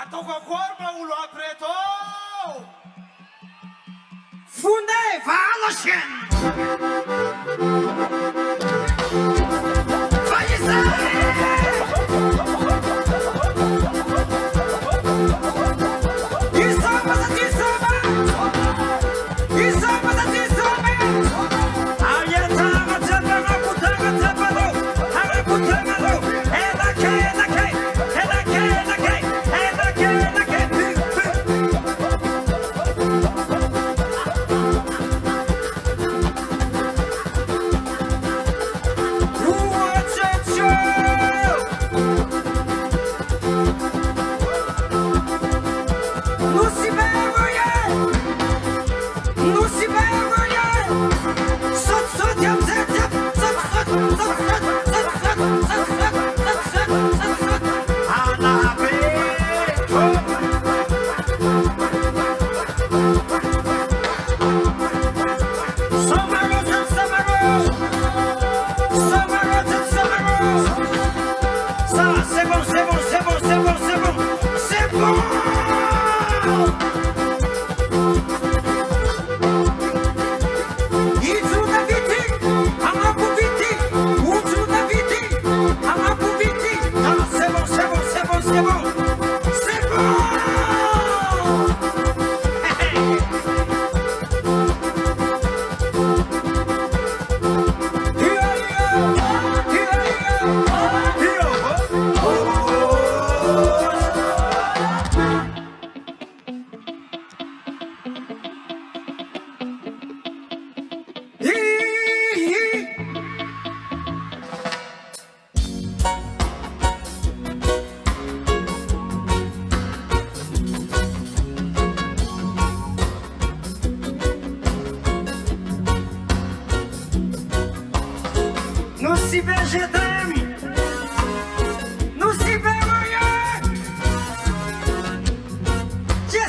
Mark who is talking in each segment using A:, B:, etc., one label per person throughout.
A: ataoko akory mba olo aby reto
B: Fondeva la chaîne.
C: Attention!
B: Ça, c'est bon, c'est bon, c'est bon, c'est bon, c'est bon, c'est bon. Nosy Be, je t'aime. Nosy Be, yes.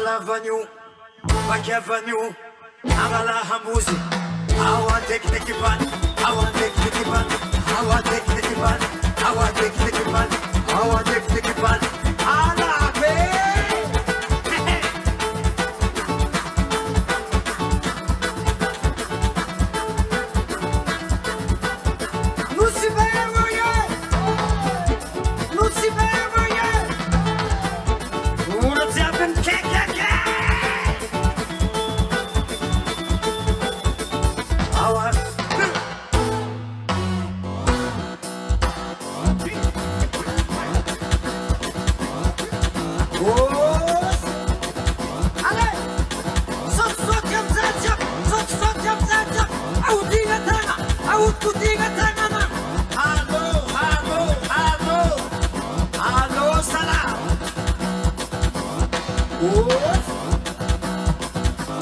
B: Avenue, Back Avenue, Amala Hamouzi, I want take the ban, I want take the ban, I want take the ban, I want take the ban, I want take the ban, Ala Be. Nosy Be, Nosy Be, what's happened?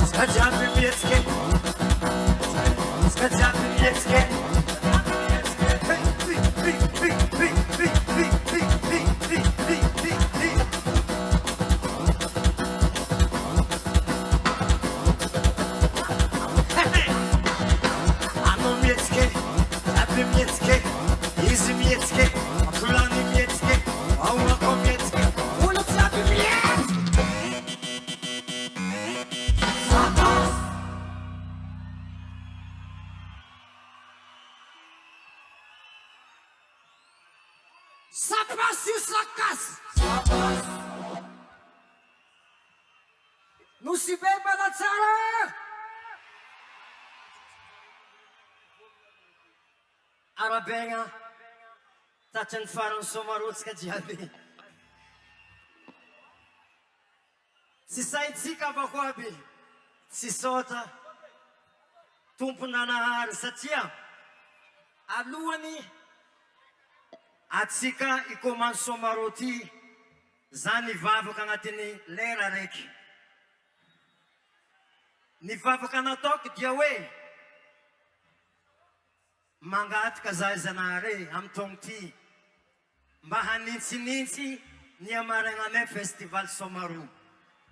B: Skadziamy mieckie, skadziamy mieckie. Ano mieckie, aby mieckie, jezy mieckie, plany mieckie, ałoko mieckie, ulicy aby mieckie. Sakas! Nosy Be Madagascar! Arabenga, tatyan farang Somarôho ka diyabi. Si Saitsika Bakwabi, si Sota, tumpunanahar satya, aluani, at sika ikoman Somarôho ty, zany vavaka agnatiny lera raiky. Ny vavaka nataoko dia hoe mangataka zahay zanahary amin'ny taogno ty mba hanintsinintsy ny amaragnanay festival Somarôho.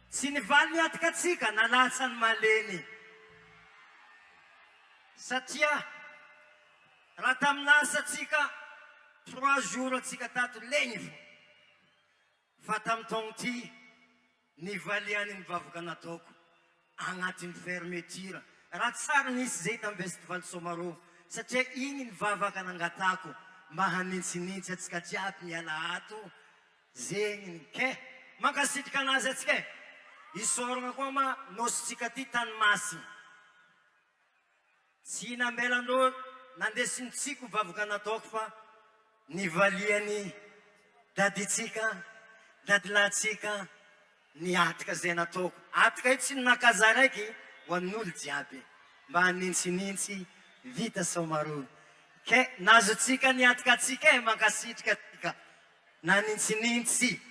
B: Tsy nivaly niataka atsika nalatsa ny maleny satria raha tamin'asa atsika 3 jours atsika tato legny fa tamin'ny taogno ty nivaliany ny vavaka nataoko agnatin'ny fermeture. Raha tsara nisy zay tamin'ny festival Somarôho satria igny ny vavaka nangatako mba hanintsinintsy atsika jiaby miala ato zegny ny ke mankasitrika anazy atsika isoragna koa ma nositsika ty tanymasy tsy namelan'olo nandesinitsiko vavaka nataoko fa nivaliany daditsika dadilatsika niatika zay nataoko atika io tsy nakaza raiky ho an'olo jiaby mba hanintsinintsy vita Somarôho ke nazotsika niatika atsika mankasitrika tika nanintsinintsy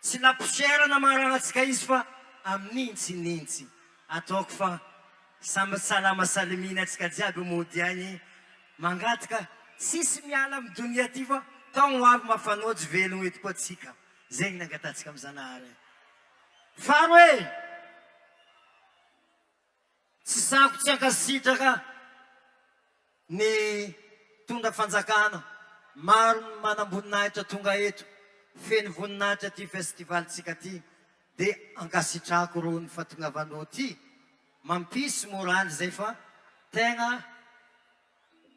B: tsy laposiera namaragnatsika izy fa amin'intsinitsy ataoko fa samby salama saliminy atsika jiaby mody agny mangataka tsisy miala amin'ny donia ty fa taogno avy mafanojo velogno eto koa atsika zegny nangatatsika amin'ny zanahary faro hoe tsy sako tsy ankasitraka ny tonga fanjakana maro manam-boninahitra tonga eto feno voninahitra ty festival tsika ty dia ankasitrako ro ny fahatongavanao ty mampisy moraly zay fa tegna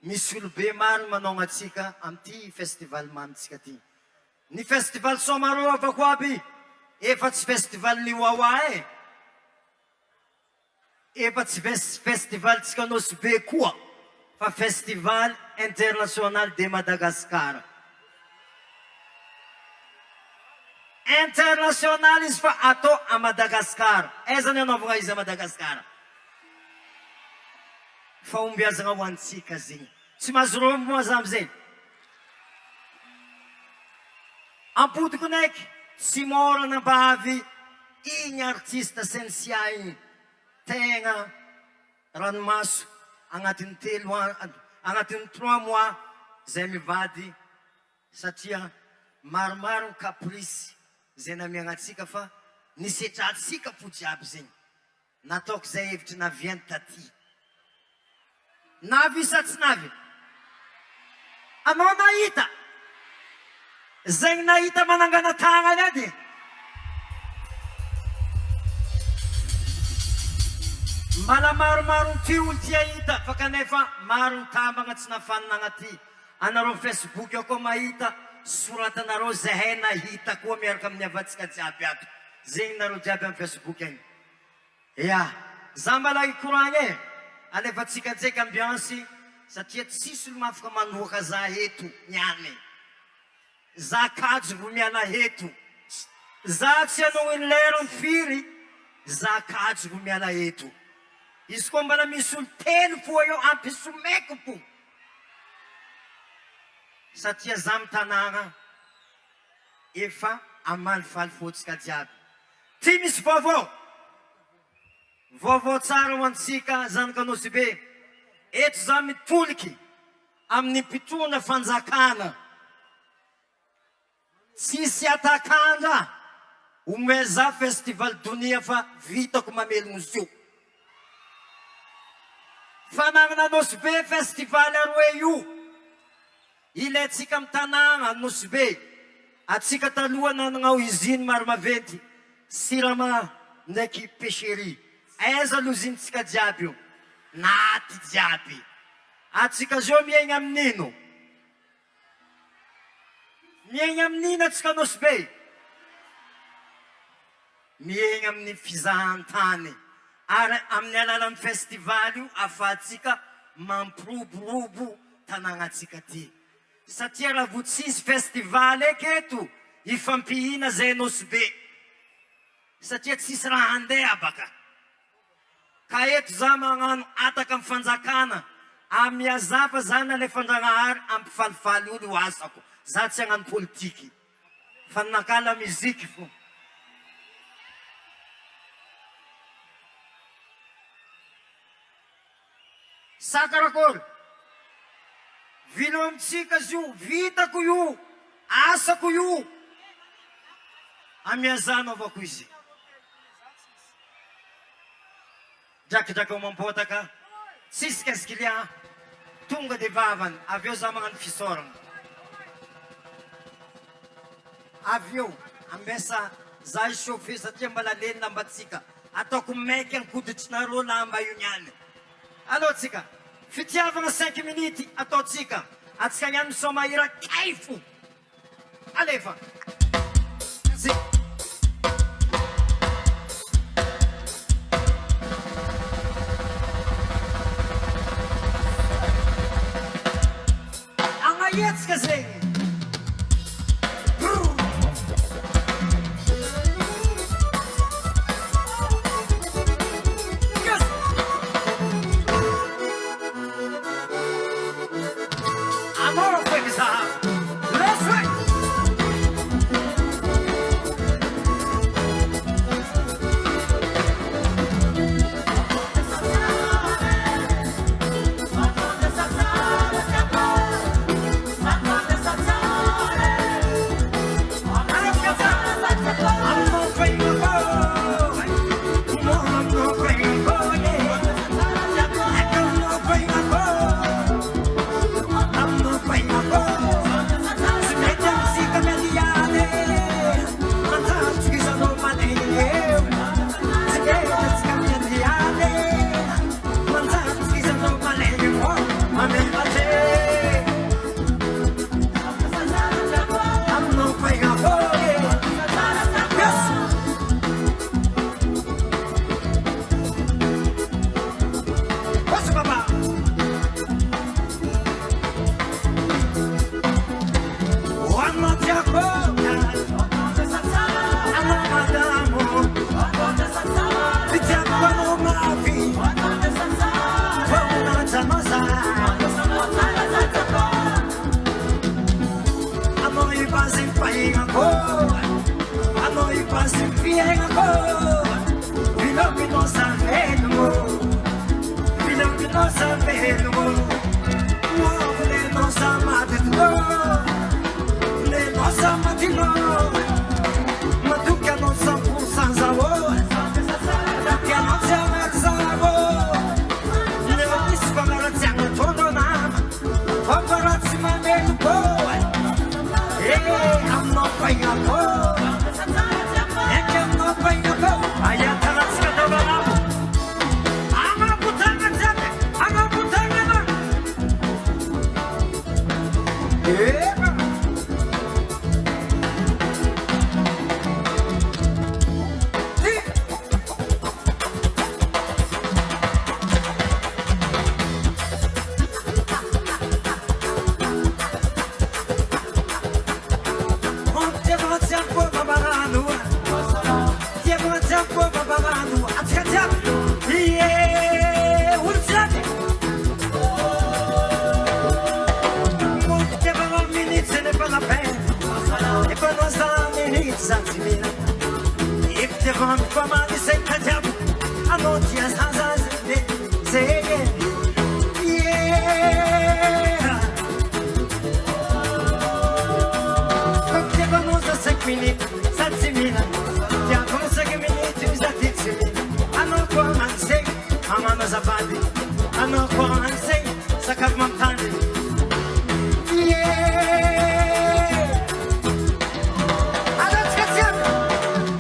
B: misy olobe maro manao atsika amin'ity festival manitsika ty. Ny festival Somarôho avako aby efatsy festival ny Wawa efatsy festival tsika Nosy Be koa fa festival international de Madagascar. International izy fa atao a Madagascar. Aiza ny anaovagna izy a Madagascar? Fa ombiazagna ho antsika zegny. Tsy mahazo rombo moa za amizay. Ampodiko naiky tsy mora nampahavy igny artiste sensia igny tegna ranomaso agnatin'ny 3 mois zay mivady satria maromaro caprice zay namiagnatsika fa nisetratsika po jiaby zegny nataoko zay hevitry naviany taty navy sa tsy navy anao nahita zegny nahita manangana tagnany ady mbala maromaro ty olo ty ahita fa kanefa maro ny tambagna tsy nafanana ty anareo Facebook ao koa mahita soratanareo zahay nahita koa miaraka amin'ny avatsika jiaby ato zegny nareo jiaby amin'ny Facebook agny ya za mbala ikoragny alefatsika ntsaiky ambiance satria tsisy olo mafaka manoaka za eto niany za kajo vo miala eto za tsy anao iny lera ny firy za kajo vo miala eto izy koa mbala misy olo telo foa eo ampisomeko po satria za mitanagna efa amalifaly fotsika jiaby Ty misy vaovao. Vaovao tsara ho antsika zanaka Nosy Be. Eto za mitoliky amin'ny mpitrona fanjakana. Tsisy atakandra omeza festival donia fa vitako mamelogno zio. Fanagna Nosy Be festival aroe io. Ilaitsika amin'ny tanàna Nosy Be. Atsika taloha nanao iziny maro maventy. Sirama ndraiky pêcherie. Aiza lozintsika jiaby io. Naty jiaby. Atsika zio miaigna amin'ino? Miaigna amin'ino atsika Nosy Be? Miaigna amin'ny fizahantany. Ary amin'ny alalan'ny festival io afahatsika mampiroborobo tanàgnatsika ty. Satria raha vo tsisy festival eketo ifampihina zay Nosy Be. Satria tsisy raha handeha baka. Ka eto za magnano ataka amin'ny fanjakana. Amin'ny azafa zana le fandragnahary ampifalifaly olo asako. Za tsy hagnano politiky. Fa nakala musique fo. Sakarakory. Vilo amitsika zio, vitako io, asako io. Amiazano avako izy. Drakidraka mampotaka. Tsisy qu'est-ce qu'il y a? Tonga de vavany, avy eo za magnano fisorana. Avy eo, ambesa za chauffe satria mbola leny lambatsika. Ataoko maiky ankoditrinareo lamba io niany. Allô tsika, fitiavana 5 minutes ataotsika. Atsika niany misoma hira kaifo. Alefa. Angayetsika zegny. vamos formar e sem tempo. A noite as razas de ser. Porque vamos a 5 minutes, 7 minutes. Já vamos 5 minutes, 7 minutes. A não comandei, a mama zapade. A não comandei, saca montane.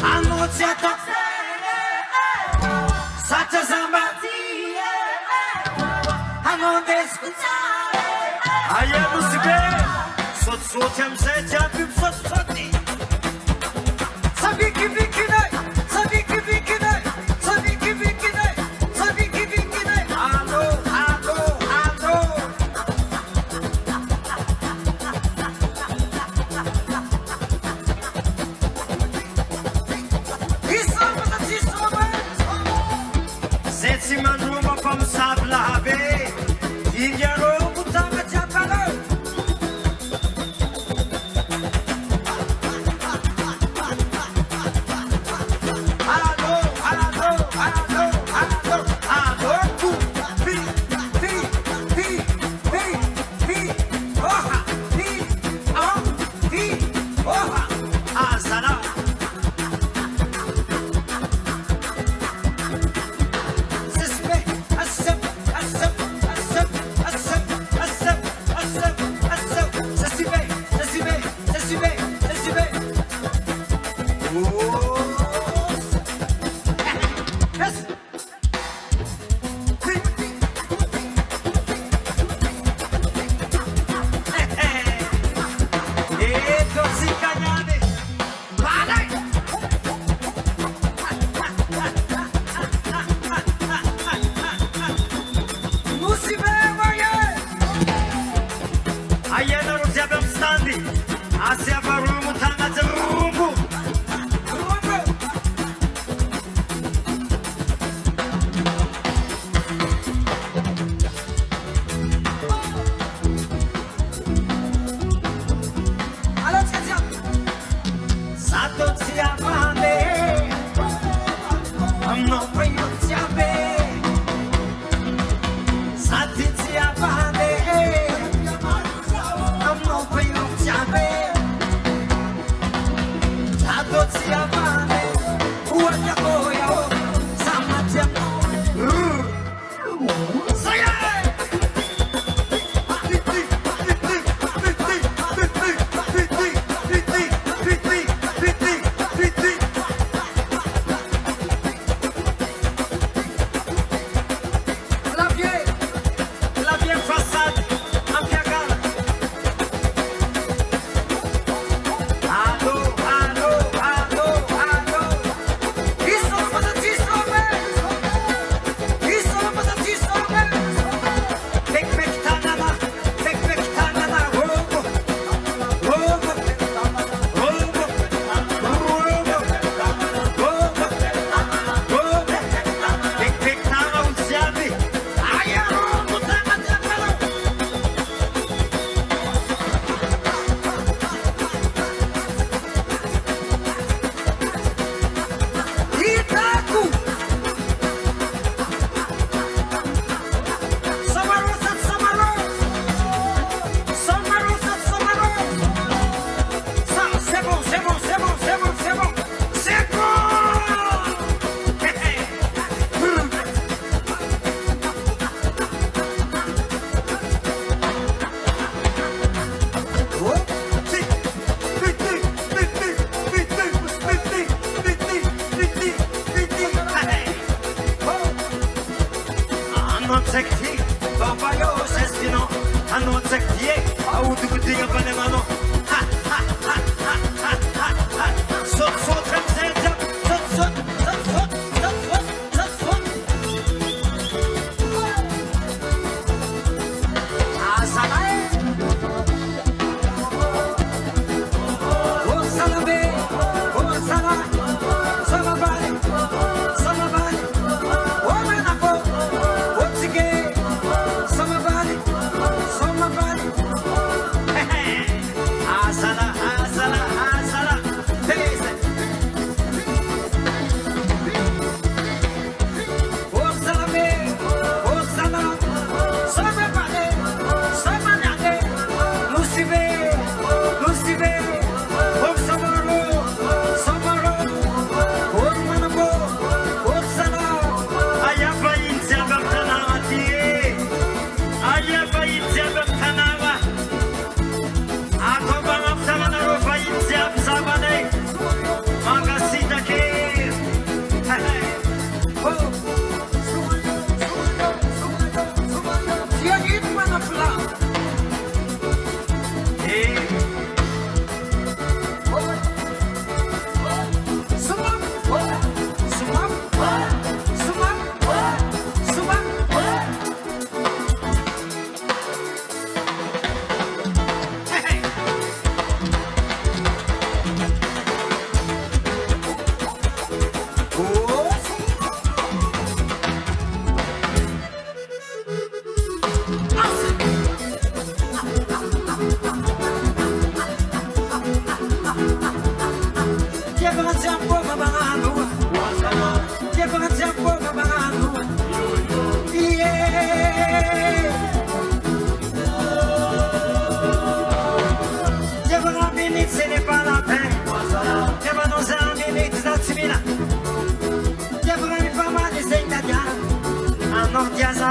B: A noite é top. Sacha zamba. A não descutar. Aí é Nosy Be. Sot hem se çarpıp sot. Sabi ki bikine. Sabi ki bikine. Sabi ki bikine. Sabi ki bikine. Alo, alo, alo. Setsi manuma pam sabla be. Digero butama çapalo. Nouveautés Gasy.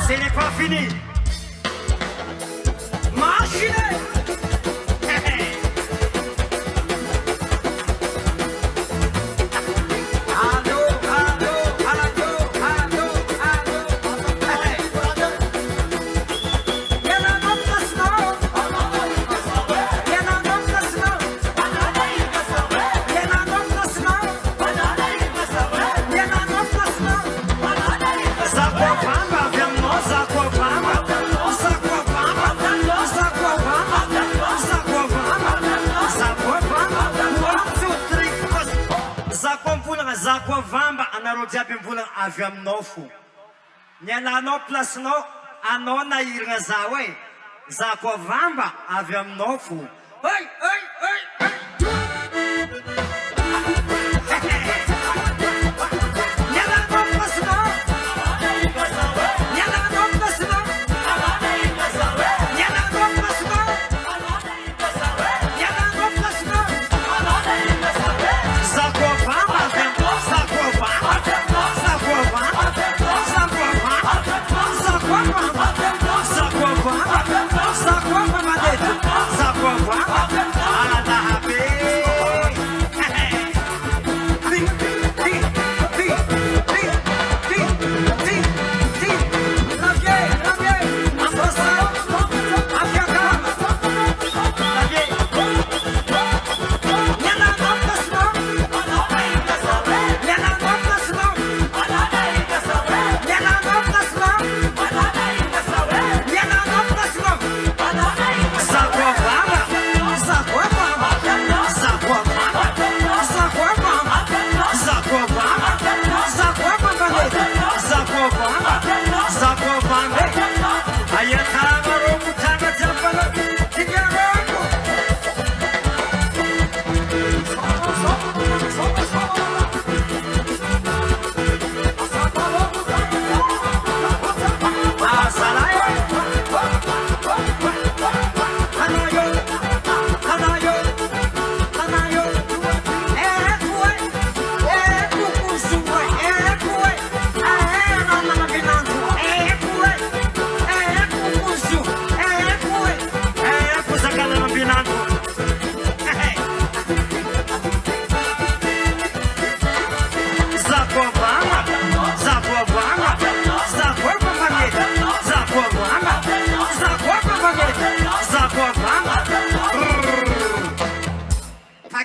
B: Ce n'est pas fini. Marchez. Zakovamba anarodia bimbola avy aminao fo. Ny ananao placenao anao na hiragna zaho e. Zakovamba avy aminao fo. Hey, hey, hey, hey.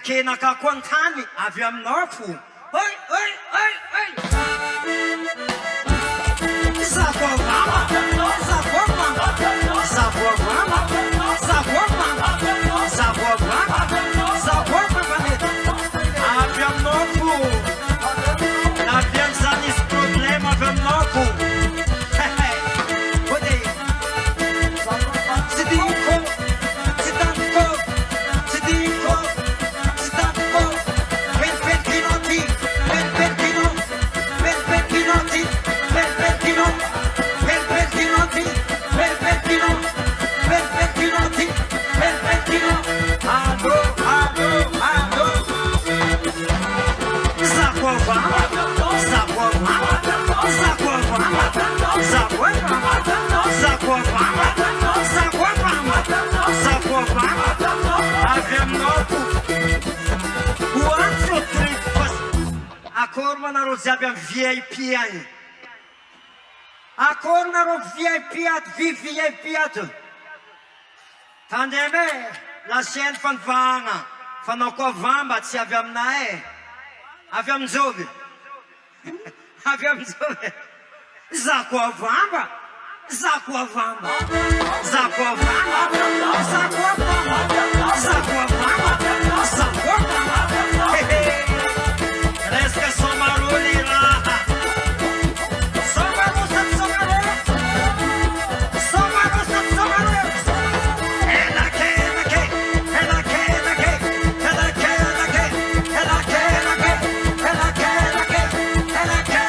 B: Kena ka kontany avy aminao fo. Hey, hey, hey, hey. Zakovamba, zakovamba, zakovamba, zakovamba, zakovamba, zakovamba. Avy aminao fo. Avy amin'izany misy problème avy aminao fo. Akory manareo jiaby amin'ny VIP agny. Akory nareo VIP ato, VIP ato. Tandeme, la chaîne fanivahagna. Fanao koa vamba tsy avy aminay. Avy amin'izovy. Avy amin'izovy. Zakovamba. Zakovamba. Zakovamba. Zakovamba. Zakovamba. Zakovamba. Resta Somarôho li raha. Somarôho sat Somarôho. Somarôho sat Somarôho. Ela que, ela que, ela que, ela que, ela que, ela que, ela que, ela que, ela que, ela que, ela que, ela que.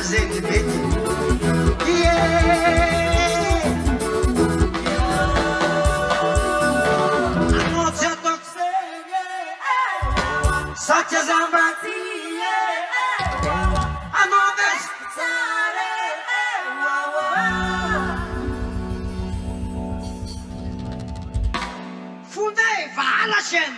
B: zegny mety anao tsy ataoko zegny satria zambaty anao vesiko tsara fondé va à la chaîne.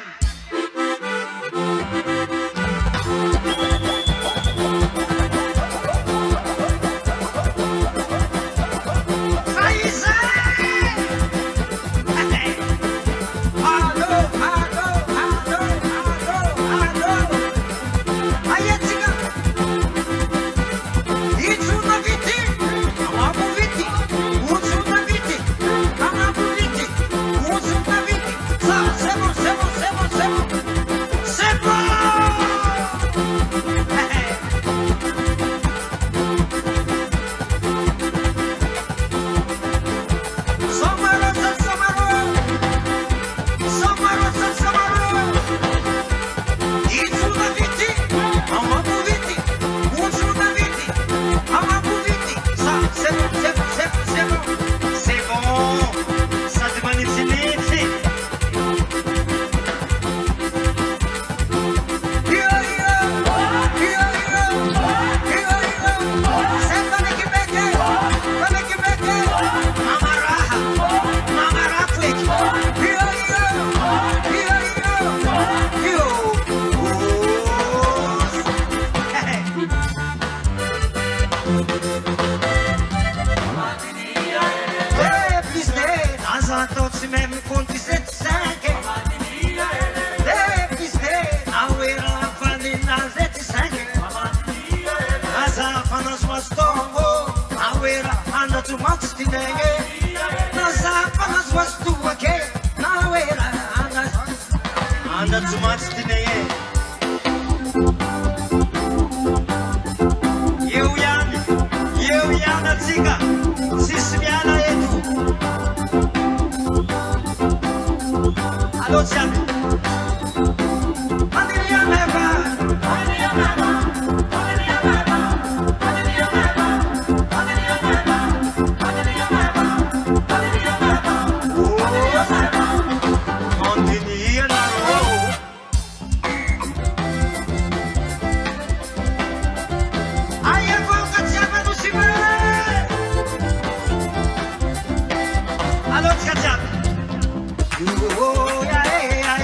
B: Oh, yeah, yeah.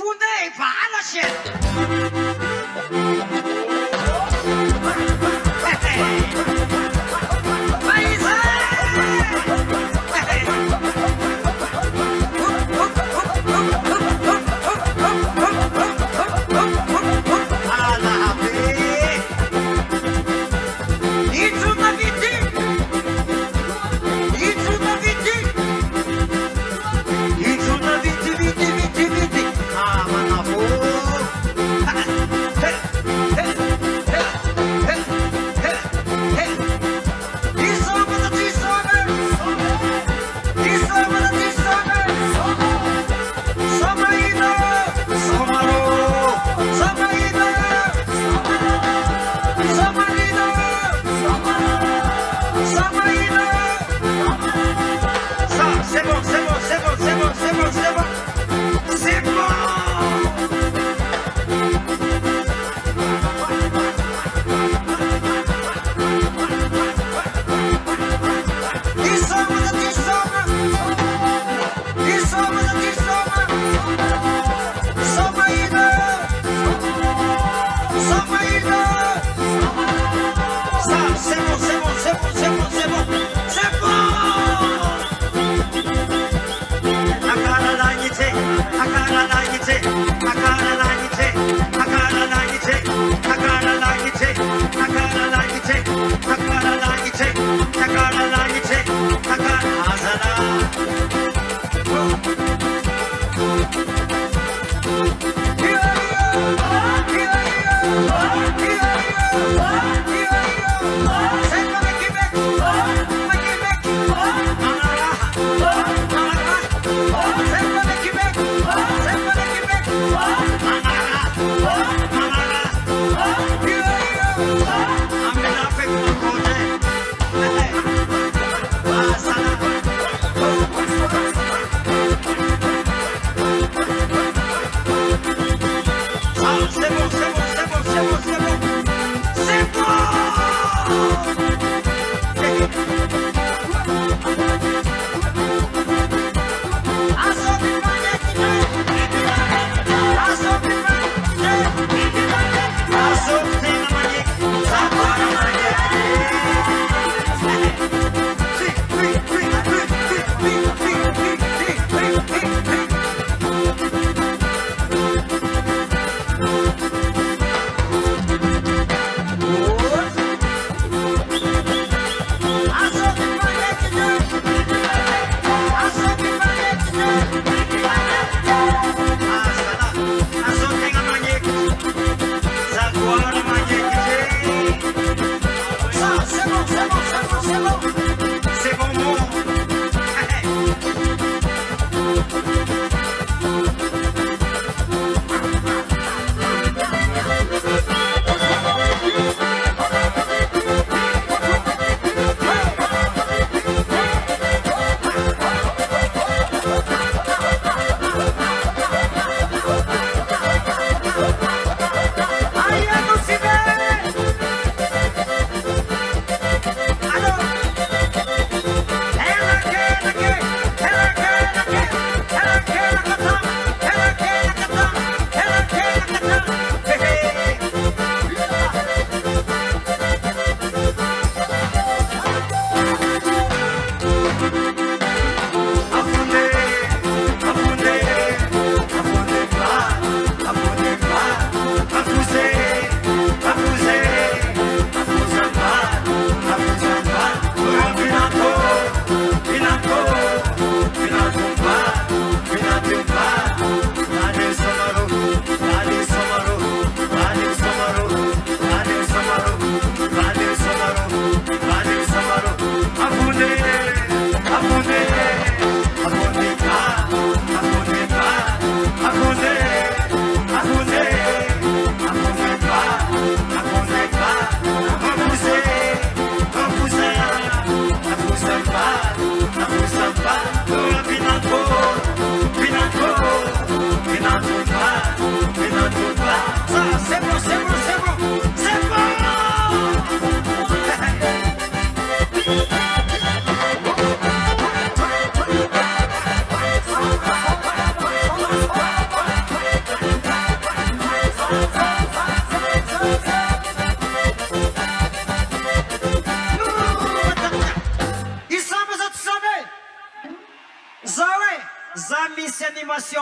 B: Ecoutez, pas à la chaîne.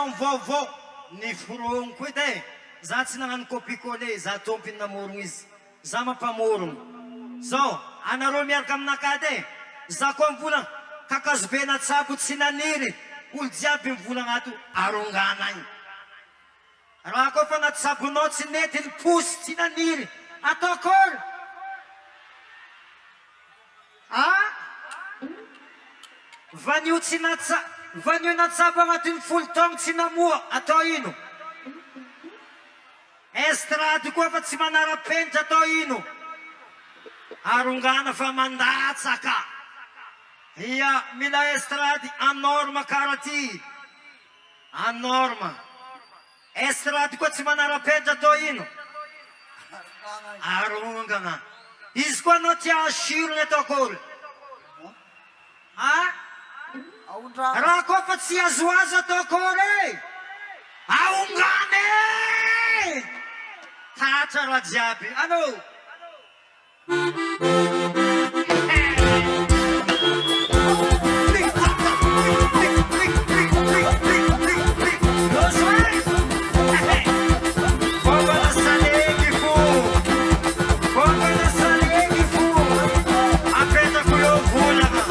B: Emission vaovao ny foroniko edy za tsy nagnano copie-coller za tompiny namorogno izy za mampamorogno zao anareo miaraka aminaka edy za koa mivola kakazo be natsabo tsy naniry olo jiaby mivola agnato arongana agny raha koa fa natsabonao tsy nety ny posy tsy naniry ataokôry vanio tsy vanio natsabo agnatin'ny folo taogno tsy namoa atao ino estrady koa fa tsy manara-penitra atao ino arongana fa mandatsaka ia mila estrady anorma kara ty anorma estrady koa tsy manara-penitra atao ino arongana izy koa anao tia asirony ataokôry raha koa fa tsy azoazo ataokôry aongany tatra raha jiaby alô Wawa Salegy fo Wawa Salegy fo apetako eo volana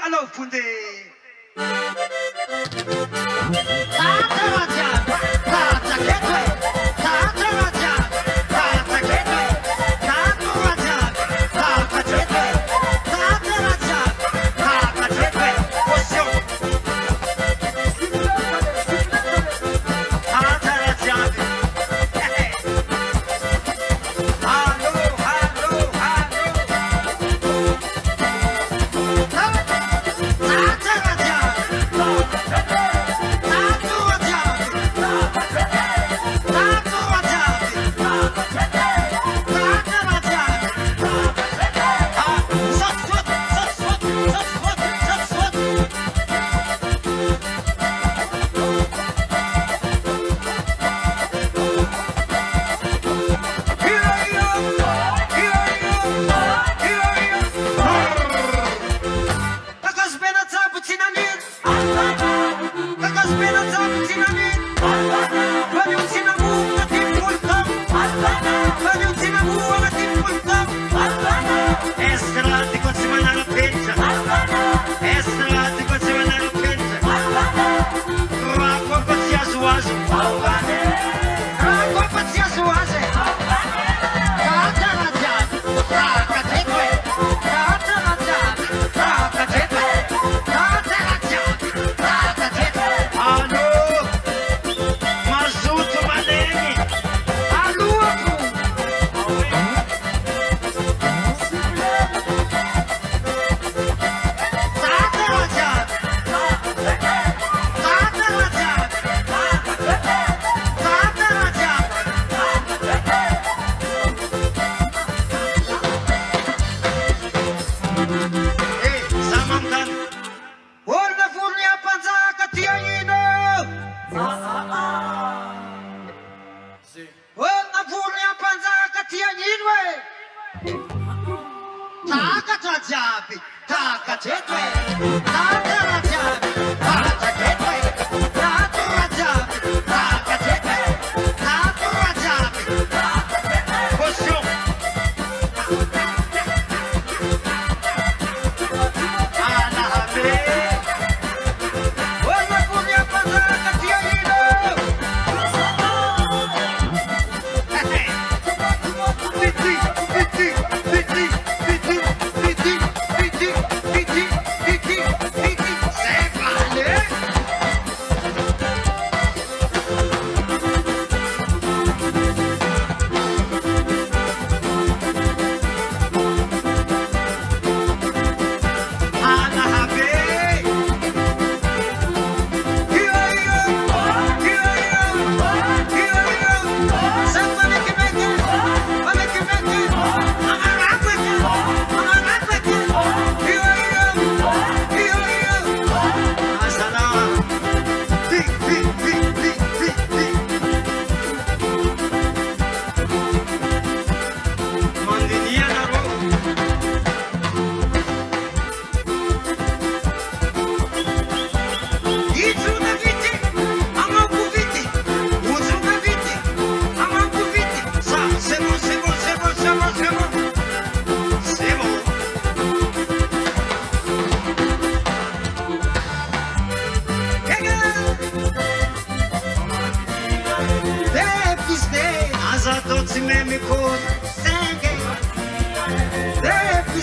B: Allô, Fondé.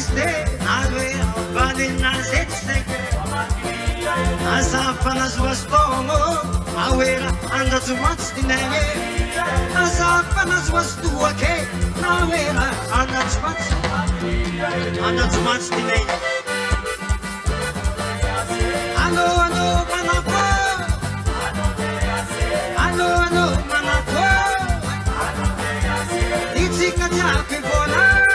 B: este Nawe Badin Nazet Seke Asafana Zwastomo Awera Anda Zumats Dinege Asafana Zwastuake Nawera Anda Zumats Dinege Allo Manapo Allo Manapo Itzika Japi Bola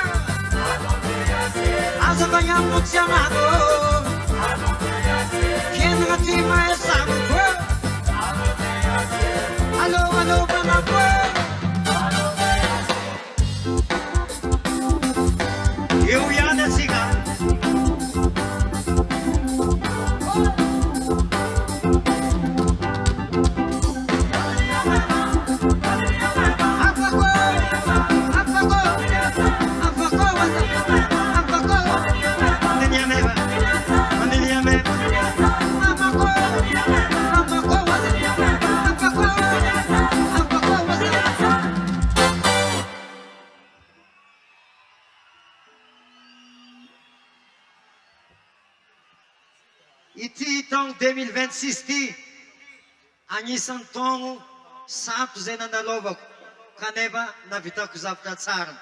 B: Azabaya Mutsiamado Kenratima Esamuko Allo Manapo Eu ia da cigana Ity taogno 2026 ty agnisan'ny taogno sato zay nanalovako kanefa navitako zavatra tsara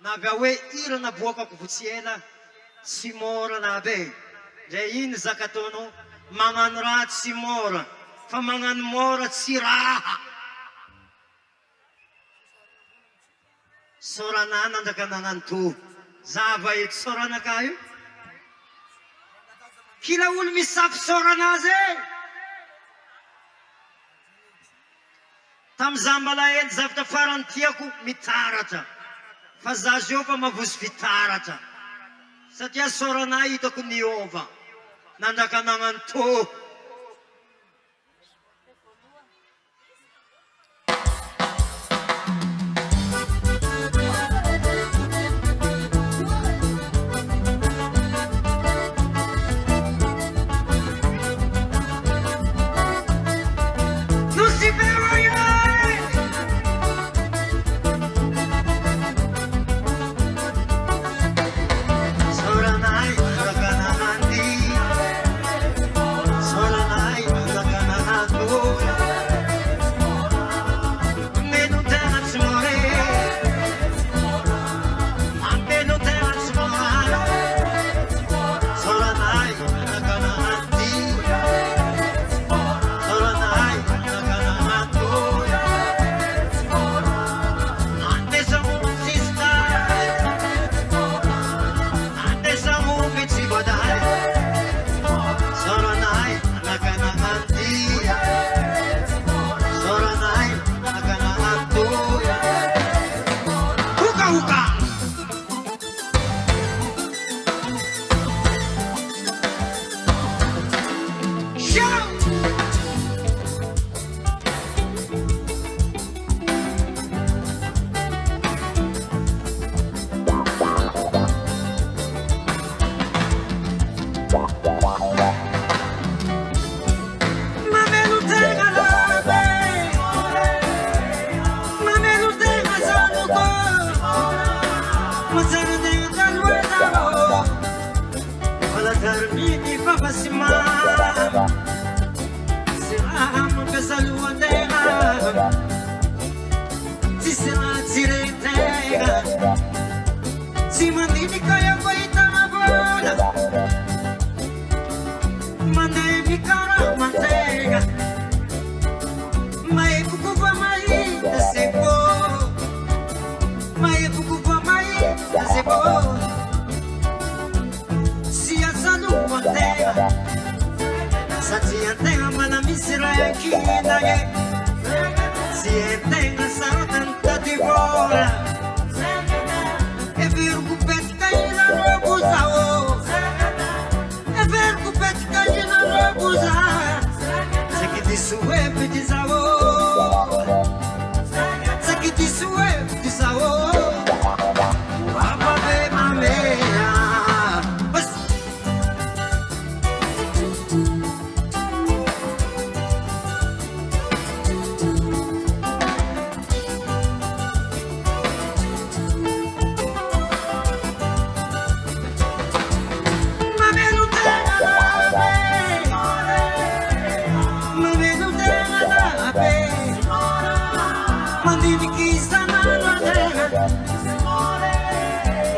B: navy hoe ira naboakako votsy ela tsy mora nabe dre iny zaka ataonao magnano raha tsy mora fa magnano mora tsy raha sorana nandraka nagnano to zava eto soranaka io kila olo misafy soranazy tam'za malahelo zavatra farany tiako mitaratra fa za zio fa mavozo fitaratra satria sorana hitako niova nandraka nagnano to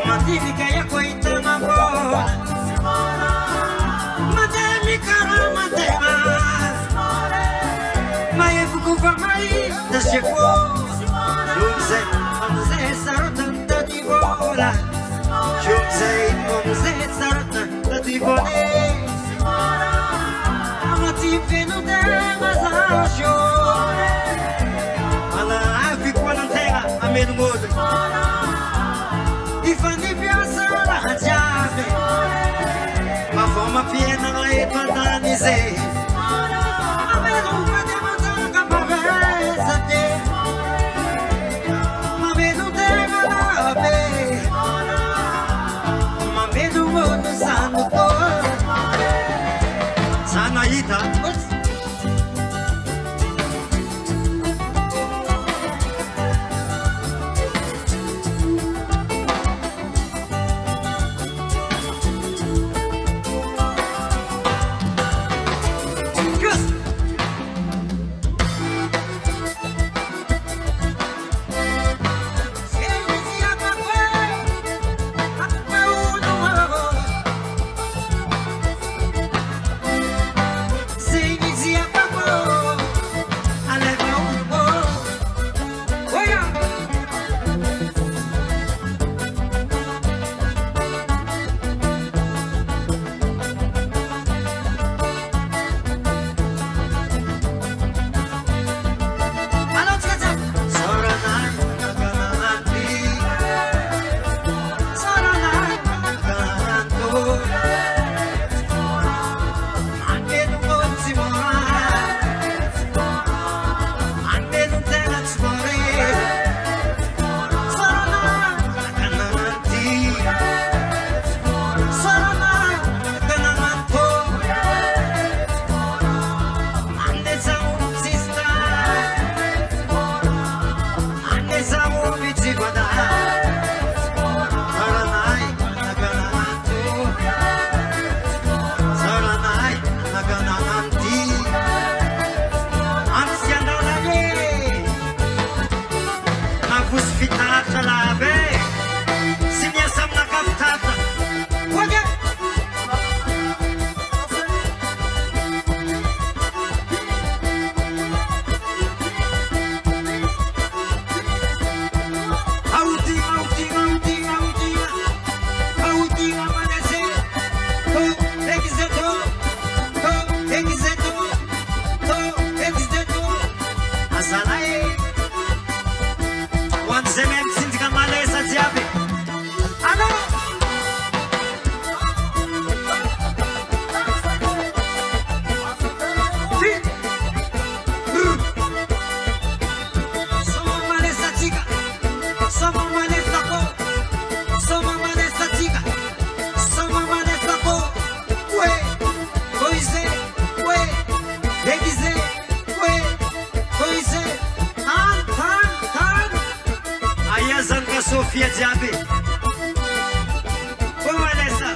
B: Matini kaya ko itama bola Matemi kara matema Mai fuku fa mai Desce ko Jumse Omze sarotan da di bola Jumse Omze sarotan da di bola Amati venu de mazajo Ala afi quando tenga a medo mudo Ifani piazza la chiave Ma forma piena la e pandanise A me non fate mangiare pavesa te Ma me non tenga la be Ma me non mondo sanno to Sanaita Sofia Diaby. Vamos nessa.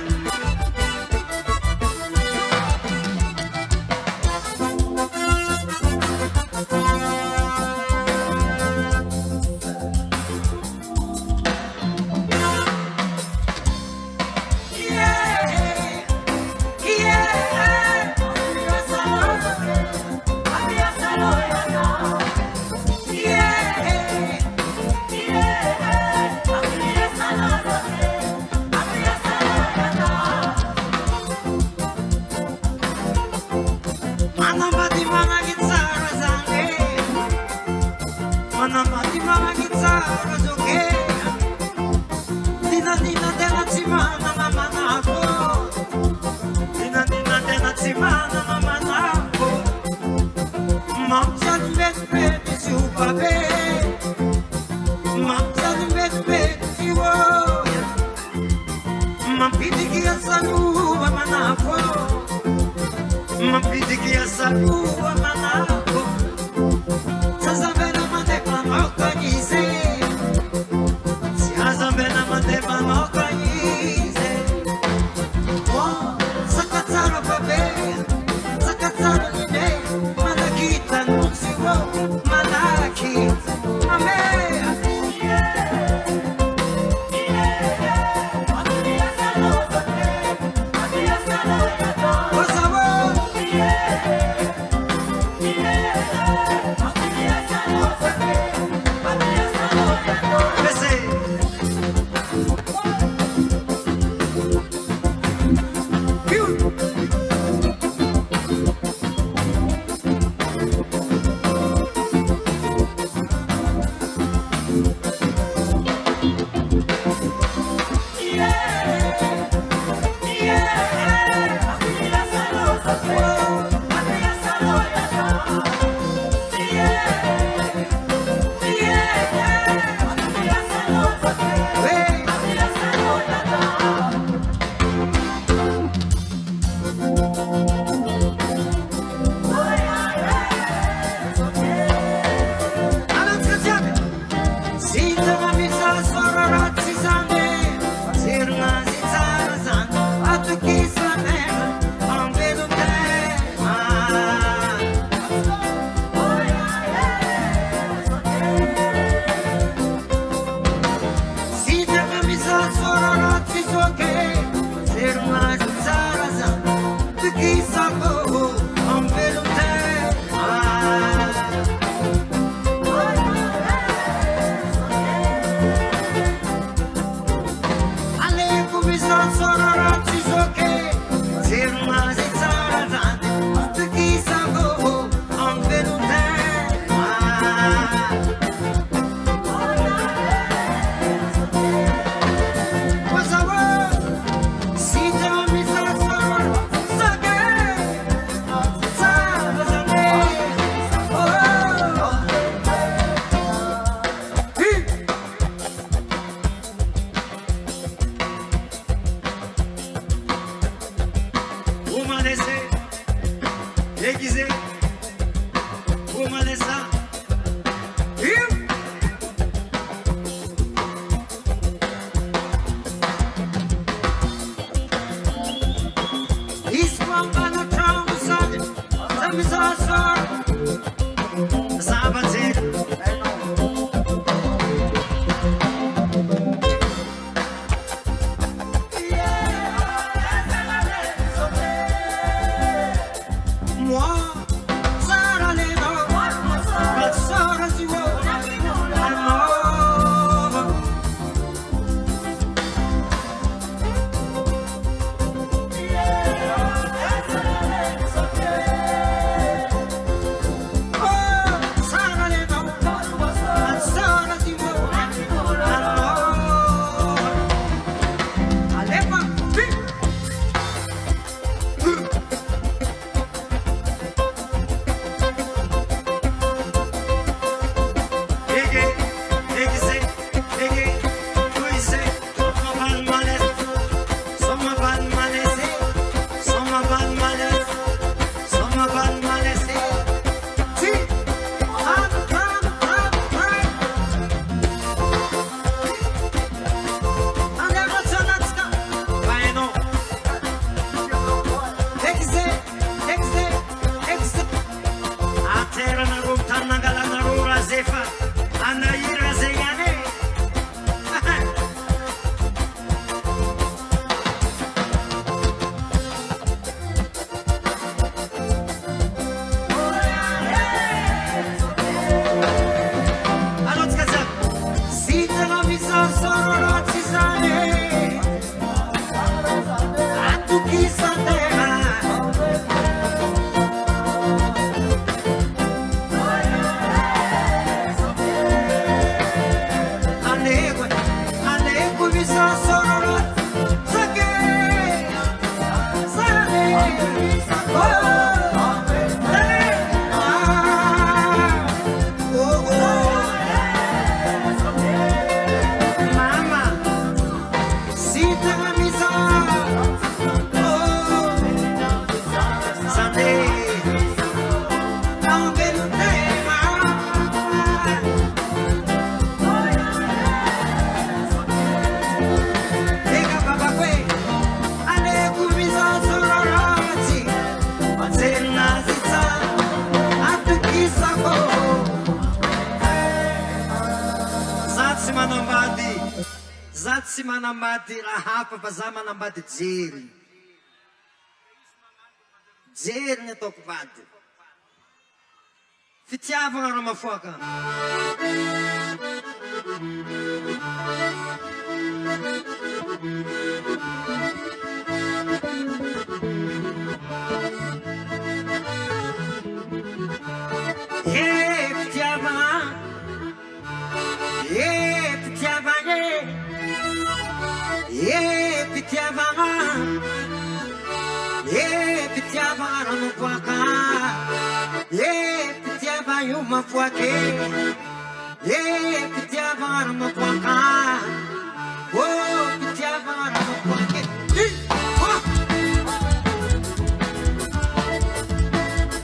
B: Zatsy manambady raha hafa fa za manambady jery. Jery ny ataoko vady. Fitiavagna raha mafoaka. Fitiavagna. pitiavagna ranopoaka pitiava io mafoake pitiava ranopoaka pitiava ranopoake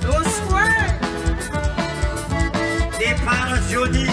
B: lo square separazioni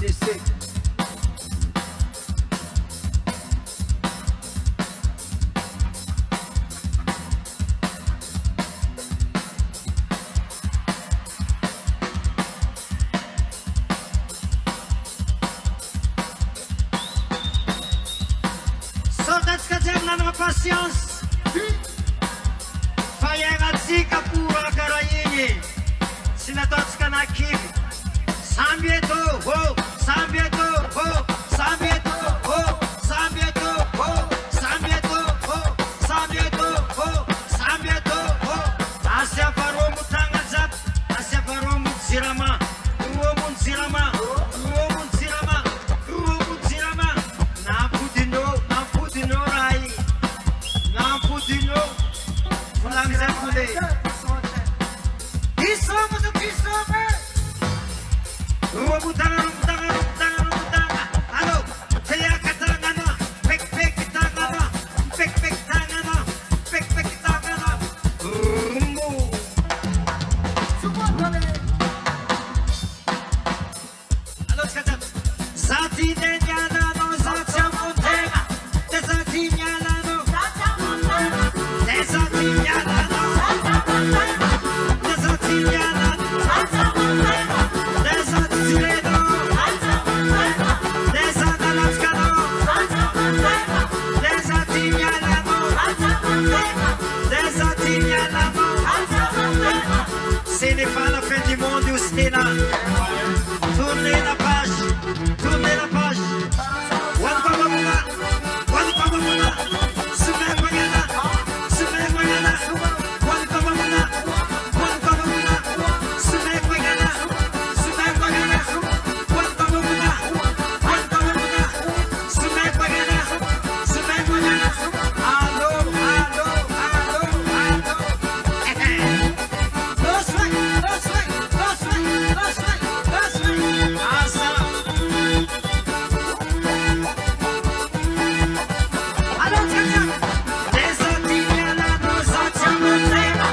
C: lycée.
B: Patience. Fajengatsika pura karayini. Sinatotska na kivi. Sambieto ho, sambieto ho, sambieto ho, sambieto ho, sambieto ho, sambieto ho, sambieto ho. Asya paromu tangazap, asya paromu zirama, ruomun zirama, ruomun zirama, ruomun zirama. Nampudino rai. Nampudino, fulang zakule. Kisoma to kisoma. Rumutanga. Hello, saya katangana, pek tangana. Rumbu. Hello, sekarang. Sati denyana no satya montega. Desati nyana no. Desati nyana no. Desati nyana no. Desati zileno. Desati laskano. Desati nyana no. Desati nyana no. Ce n'est pas la fin du monde, Justina. Tournez la page. Tournez la page. Wanpamamuna. Wanpamamuna. Sumemagana. Sumemagana. Wanpamamuna. Wanpamamuna. Sumemagana. Sumemagana. Wanpamamuna. Wanpamamuna. Sumemagana. Sumemagana. Allo, allo, allo, allo. Dos way. Asa. Allo, tchau. Desatinhana no satya montega.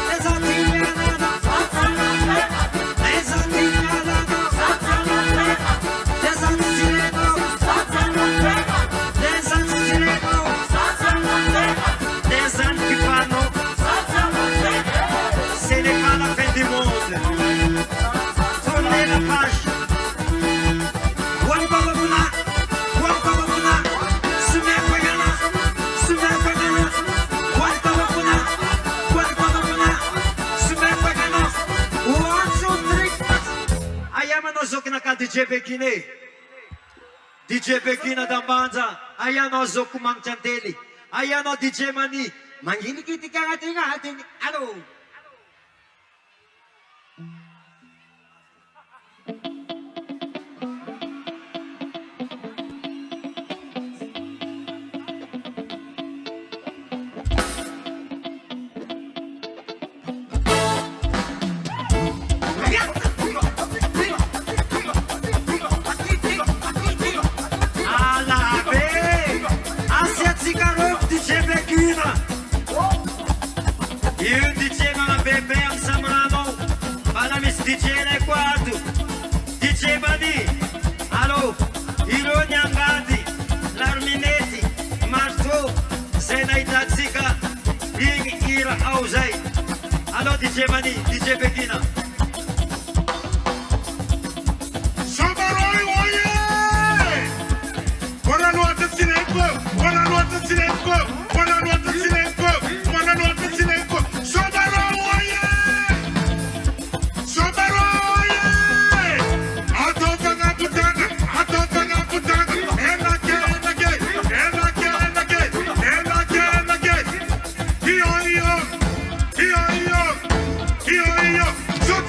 B: Desatinhana no satya montega. Desatinhana no satya montega. Desatinhana no satya montega. Desatinhana no satya montega. Desantifano satya montega. Ce n'est pas la fin du monde. Tournez la page. Wanpamamuna. Wanpamamuna. Sumemagana. Sumemagana. Wanpamamuna. Wanpamamuna. Sumemagana. 1, 2, 3. Ayama no zoku na ka DJ Bekine. DJ Bekina da Banza. Ayano zoku mangchanteli. Ayano DJ Mani. Manginikiti ka ating. Ano? Alabe! Asia Tsikarov DJ Bekina. E o DJ Mama Bebê Samrano. Panamis DJ Lequato. DJ Bani. Alô? Ironia Ngadi. Larmineti. Marto. Zena Itatsika. Ira Auzai. Alô DJ Bani. DJ Bekina.
A: Somarôho, oye! Buona notte, Silenco! Buona notte, Silenco! Buona notte, Silenco! Buona notte, Silenco! Somarôho, oye! Somarôho, oye! Atoka na putana! Enake! Io!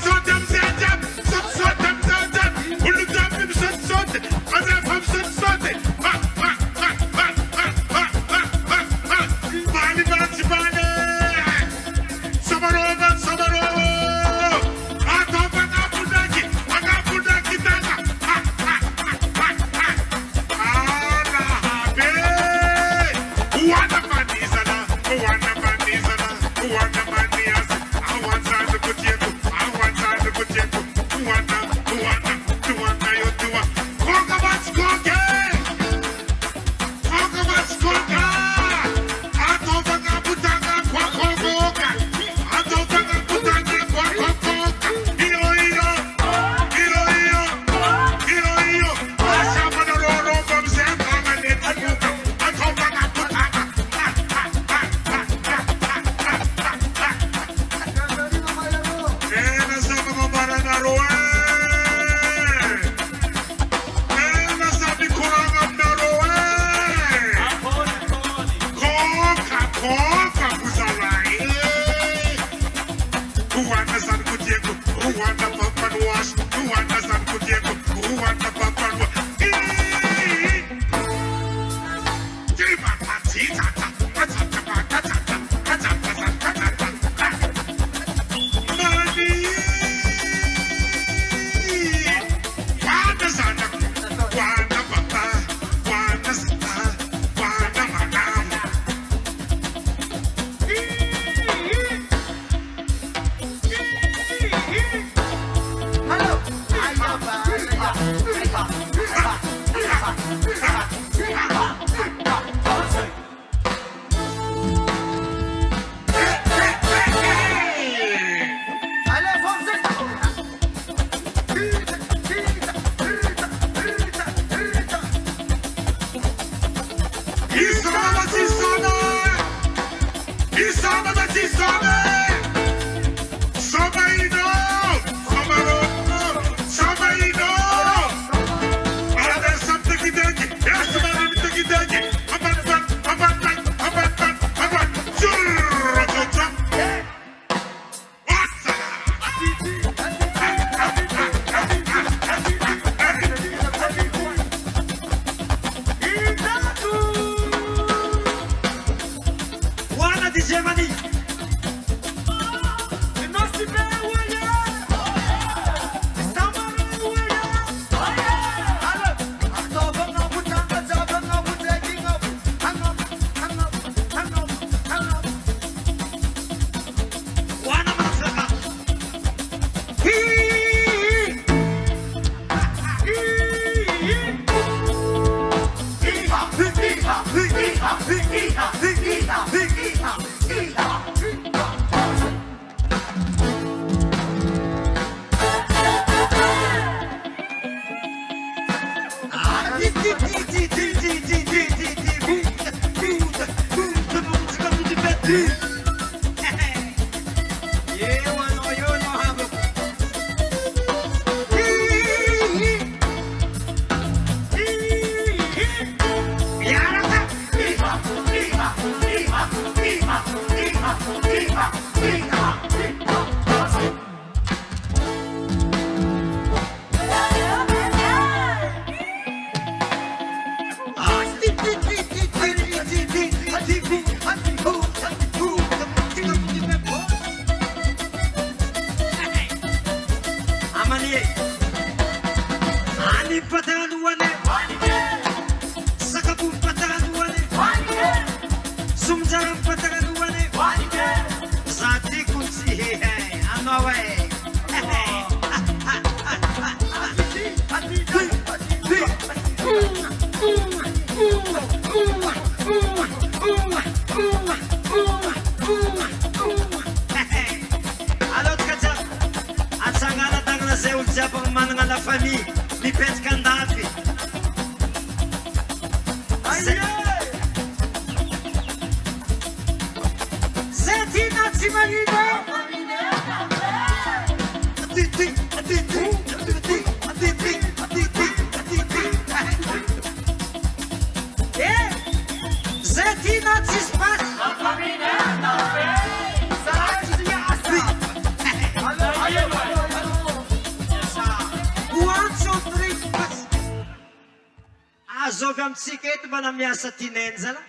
B: Miasa tinenzala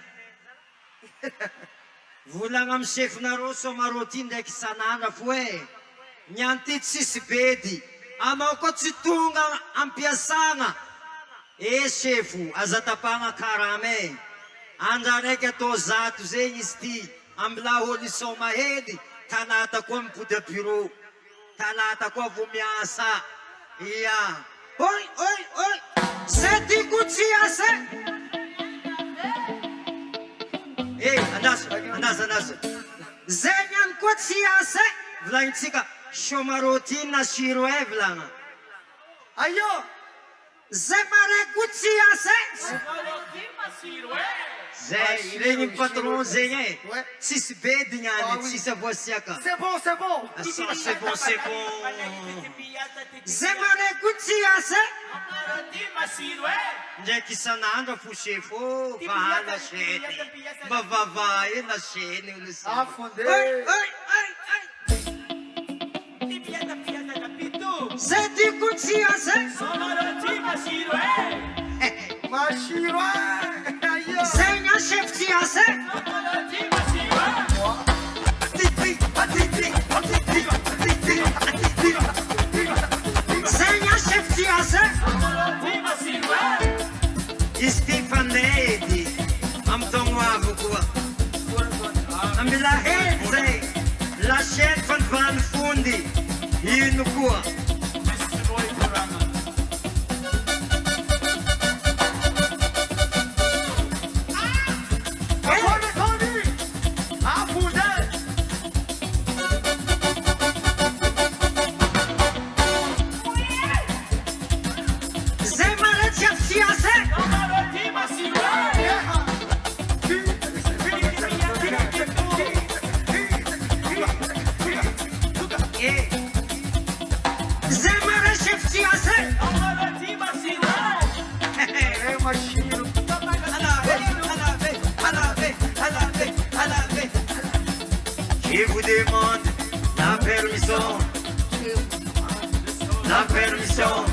B: volagna amin'ny chefinareo Somarôho ty ndraiky sanana fo nianty tsisy bedy anao koa tsy tonga ampiasagna chefo aza tapagna karame andra raiky atao zato zegny izy ty amla audition mahedy talata koa mipody bureau talata koa vo miasa ia oi c'est ty kotsiase andaza zegny any koa tsy asa volagnintsika Somarôho ty na siro volagna ayo zay mare koa tsy asa zay regny patron zegny tsisy bedy niany tsisy avoasiaka c'est bon zay mare koa tsy asa ndraiky isan'andro fo chefo vahala chaîne mba vavae na chaîne zay tiako tsy asa zay nya chef tsy asa zay nya chef tsy asa Istifanedi amtongwavo koa amila zay la chaîne van fundi ino koa Je vous demande la permission. La permission.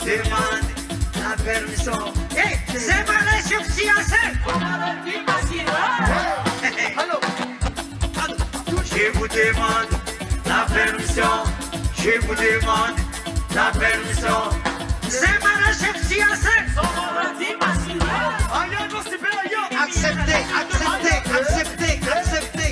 B: Demande la permission. Hey, c'est pas les substances. Je vous demande la permission. Je vous demande la permission. C'est pas les substances. Acceptez, acceptez, acceptez, acceptez.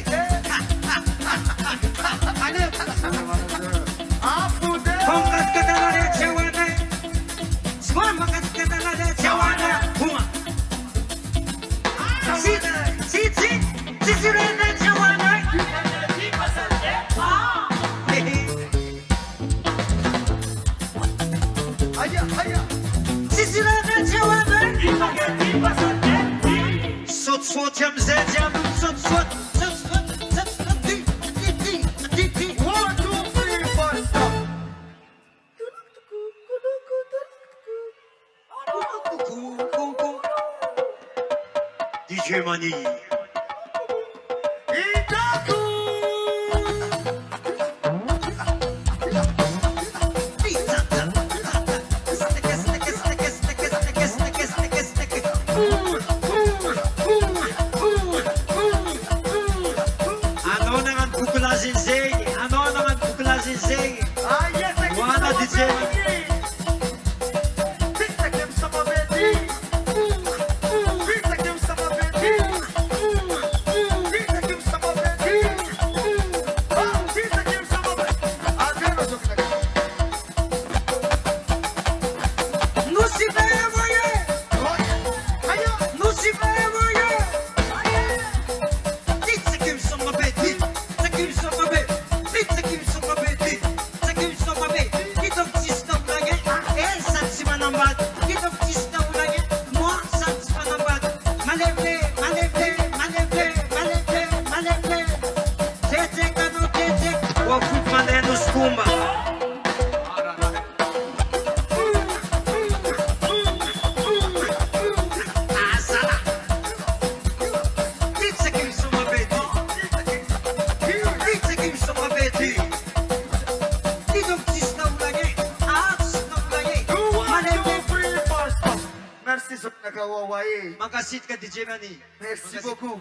B: DJ Mani.
C: Merci beaucoup.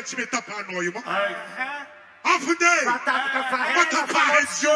A: Tu m'es tapé à noyau. Afudé! Votre apparition!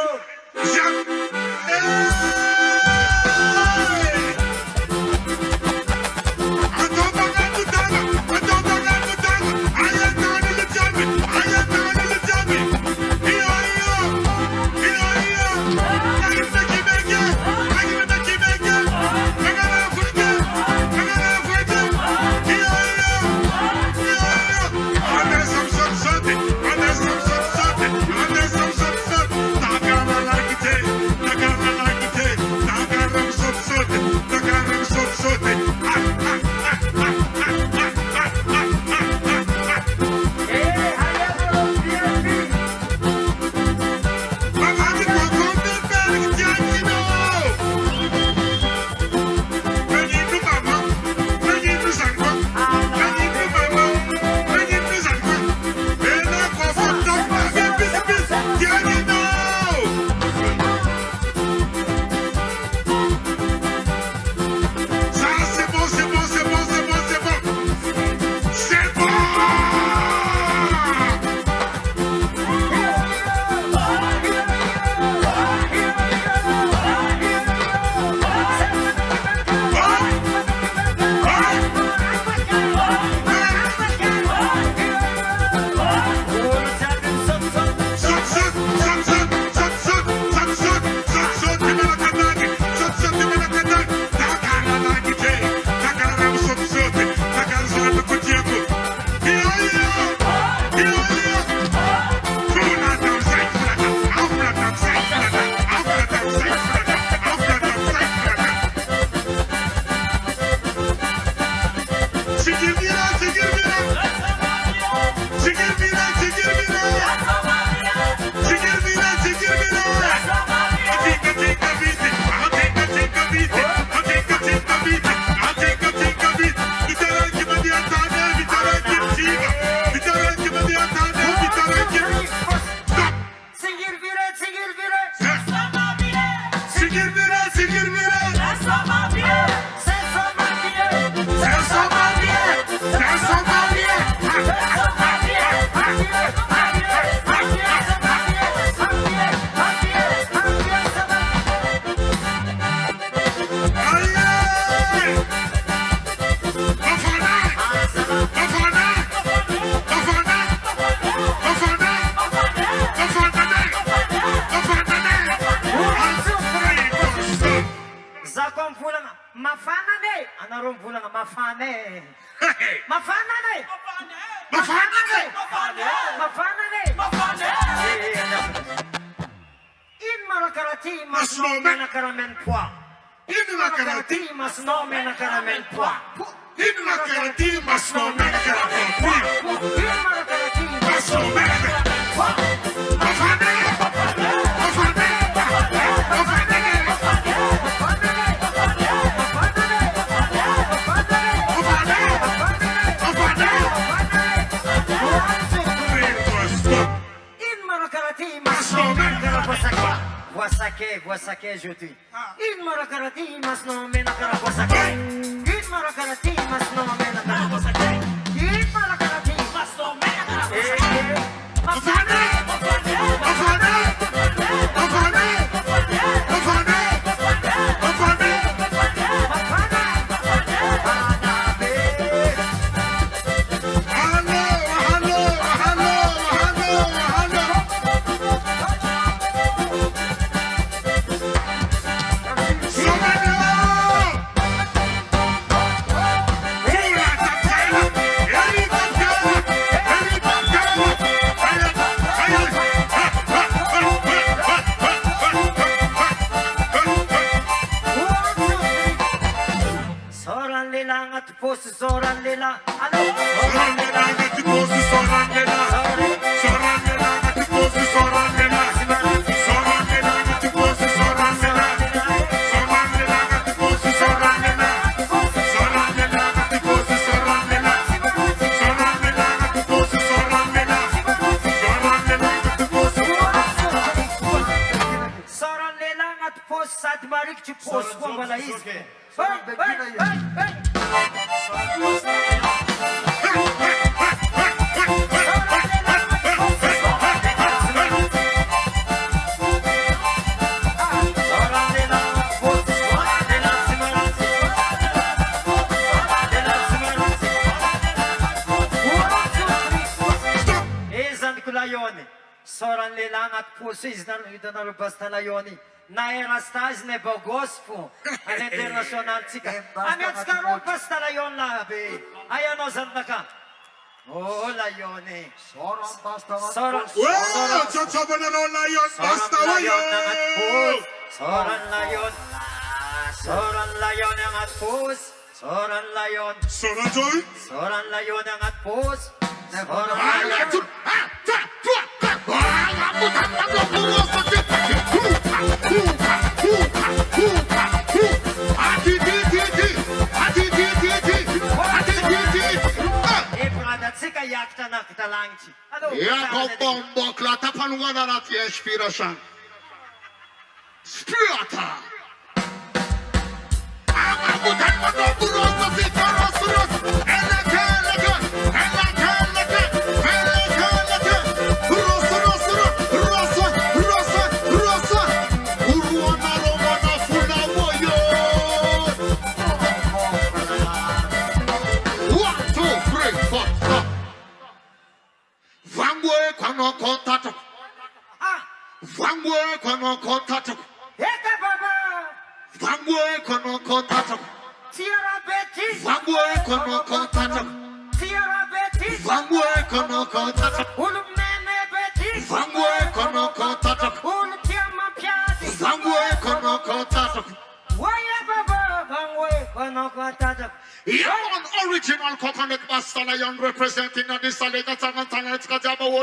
A: Original coconut master lion representing the Salegy talent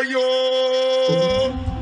A: yo.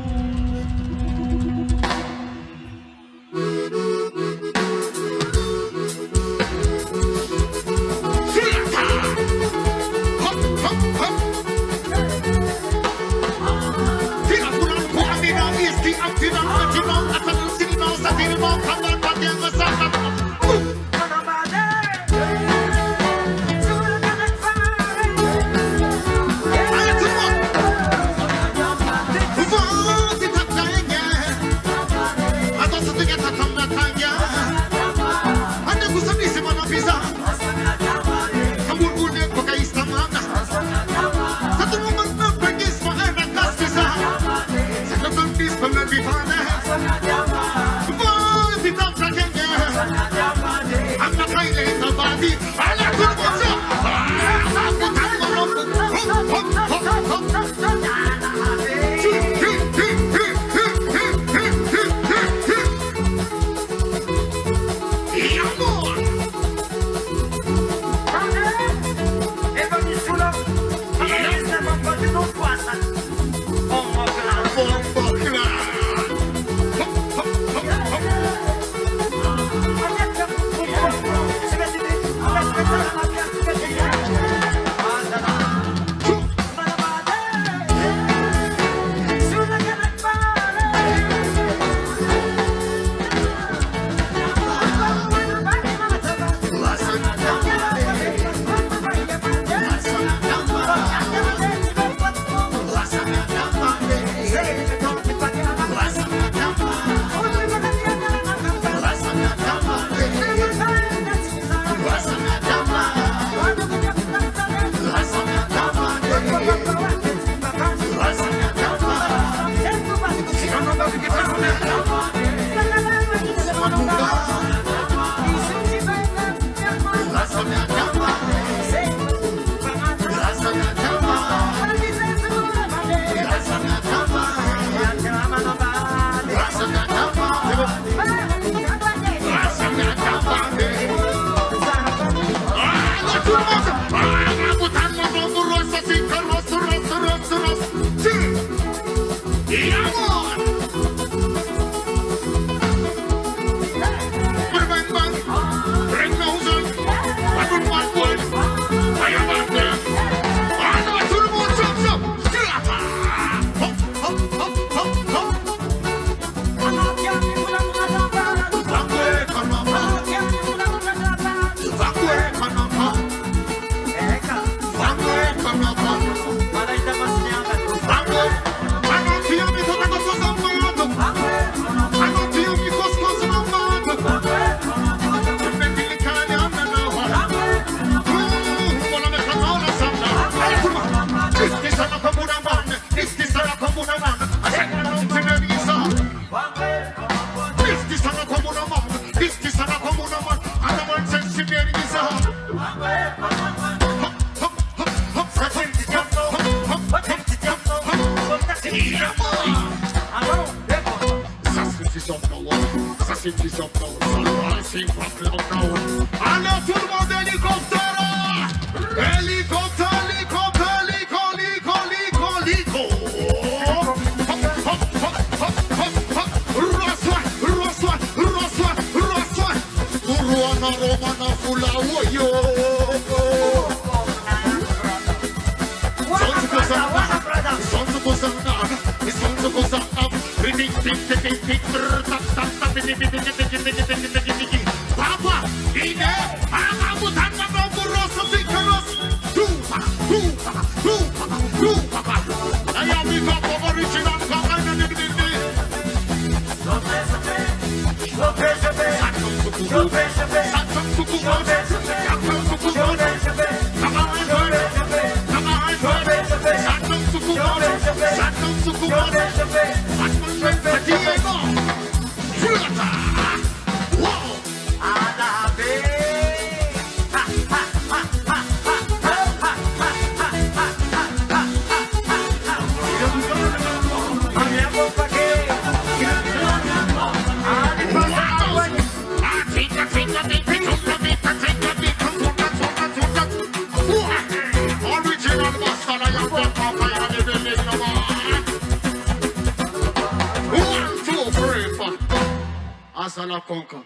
A: la conca.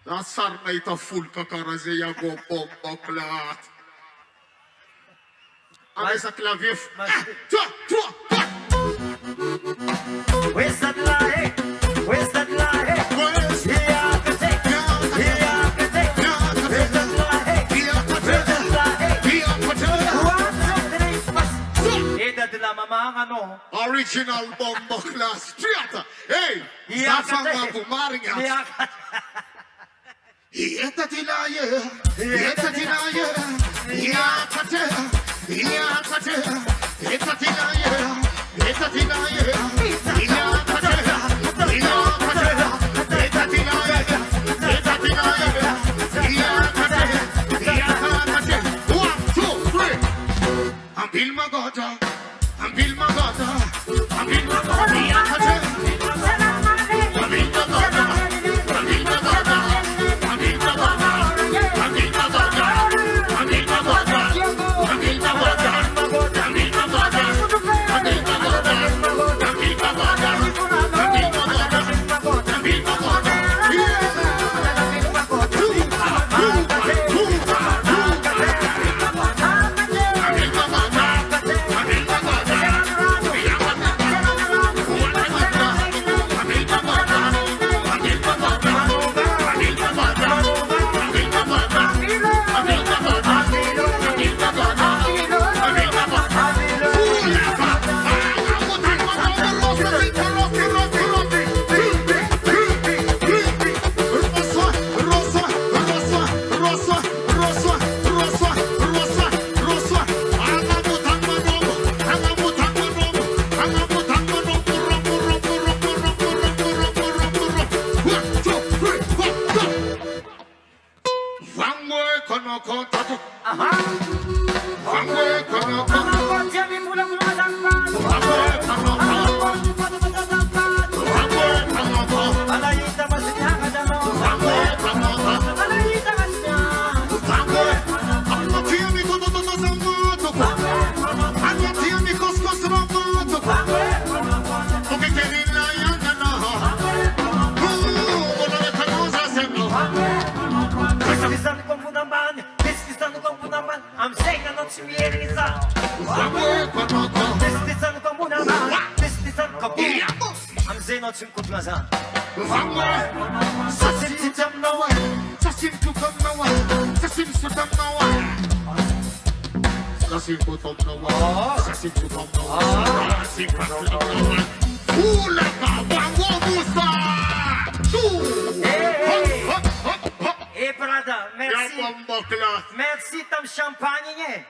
A: La sarna est à full kakaraze ya go bomba clat. Avec sa clavier. Toi.
B: Where's that lie? Where's that lie? Where's that
A: original bomba class. Hey, Safanga Bumaringa.
B: Merci tam champagne.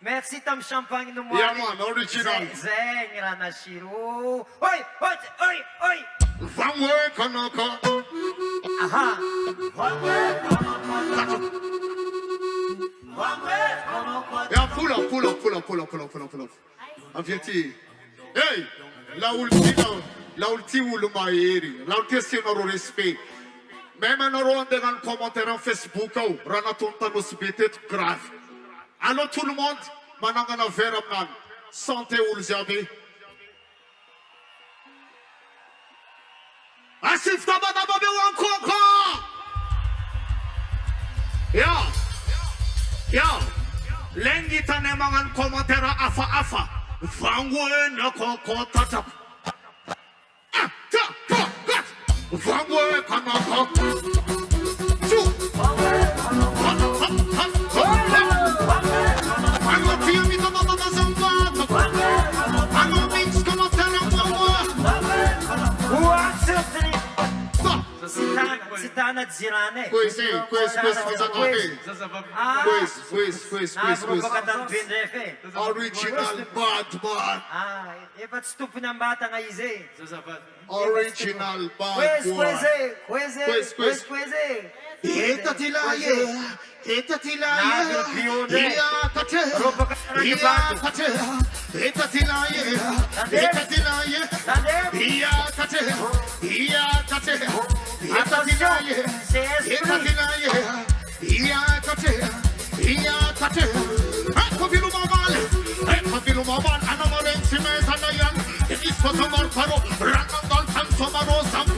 B: Merci tam champagne no mo.
A: Yeah man, original.
B: Zengra na shiru. Oi.
A: Vangwe konoko.
B: Aha.
A: Yeah, pull up. Avieti. Hey, la ultima ou le maïri. La ultima c'est notre respect. Même un euro en commentaire en Facebook, Ranatonta Nosy Be grave. Alors tout le monde, Manangana Veramnan, santé ou le Zabi. Asif Tabatababe ou encore. Ya, Lengi Tanemangan commentaire afa. Vangwe na koko tatap. Vangwe kanako.
B: Sitana Zirane.
A: Quiz. Original bad man.
B: Ba't stupid ng bata nga ize?
A: Original bad boy. Quiz. Eta tilaye. Somarôho, Somarôho,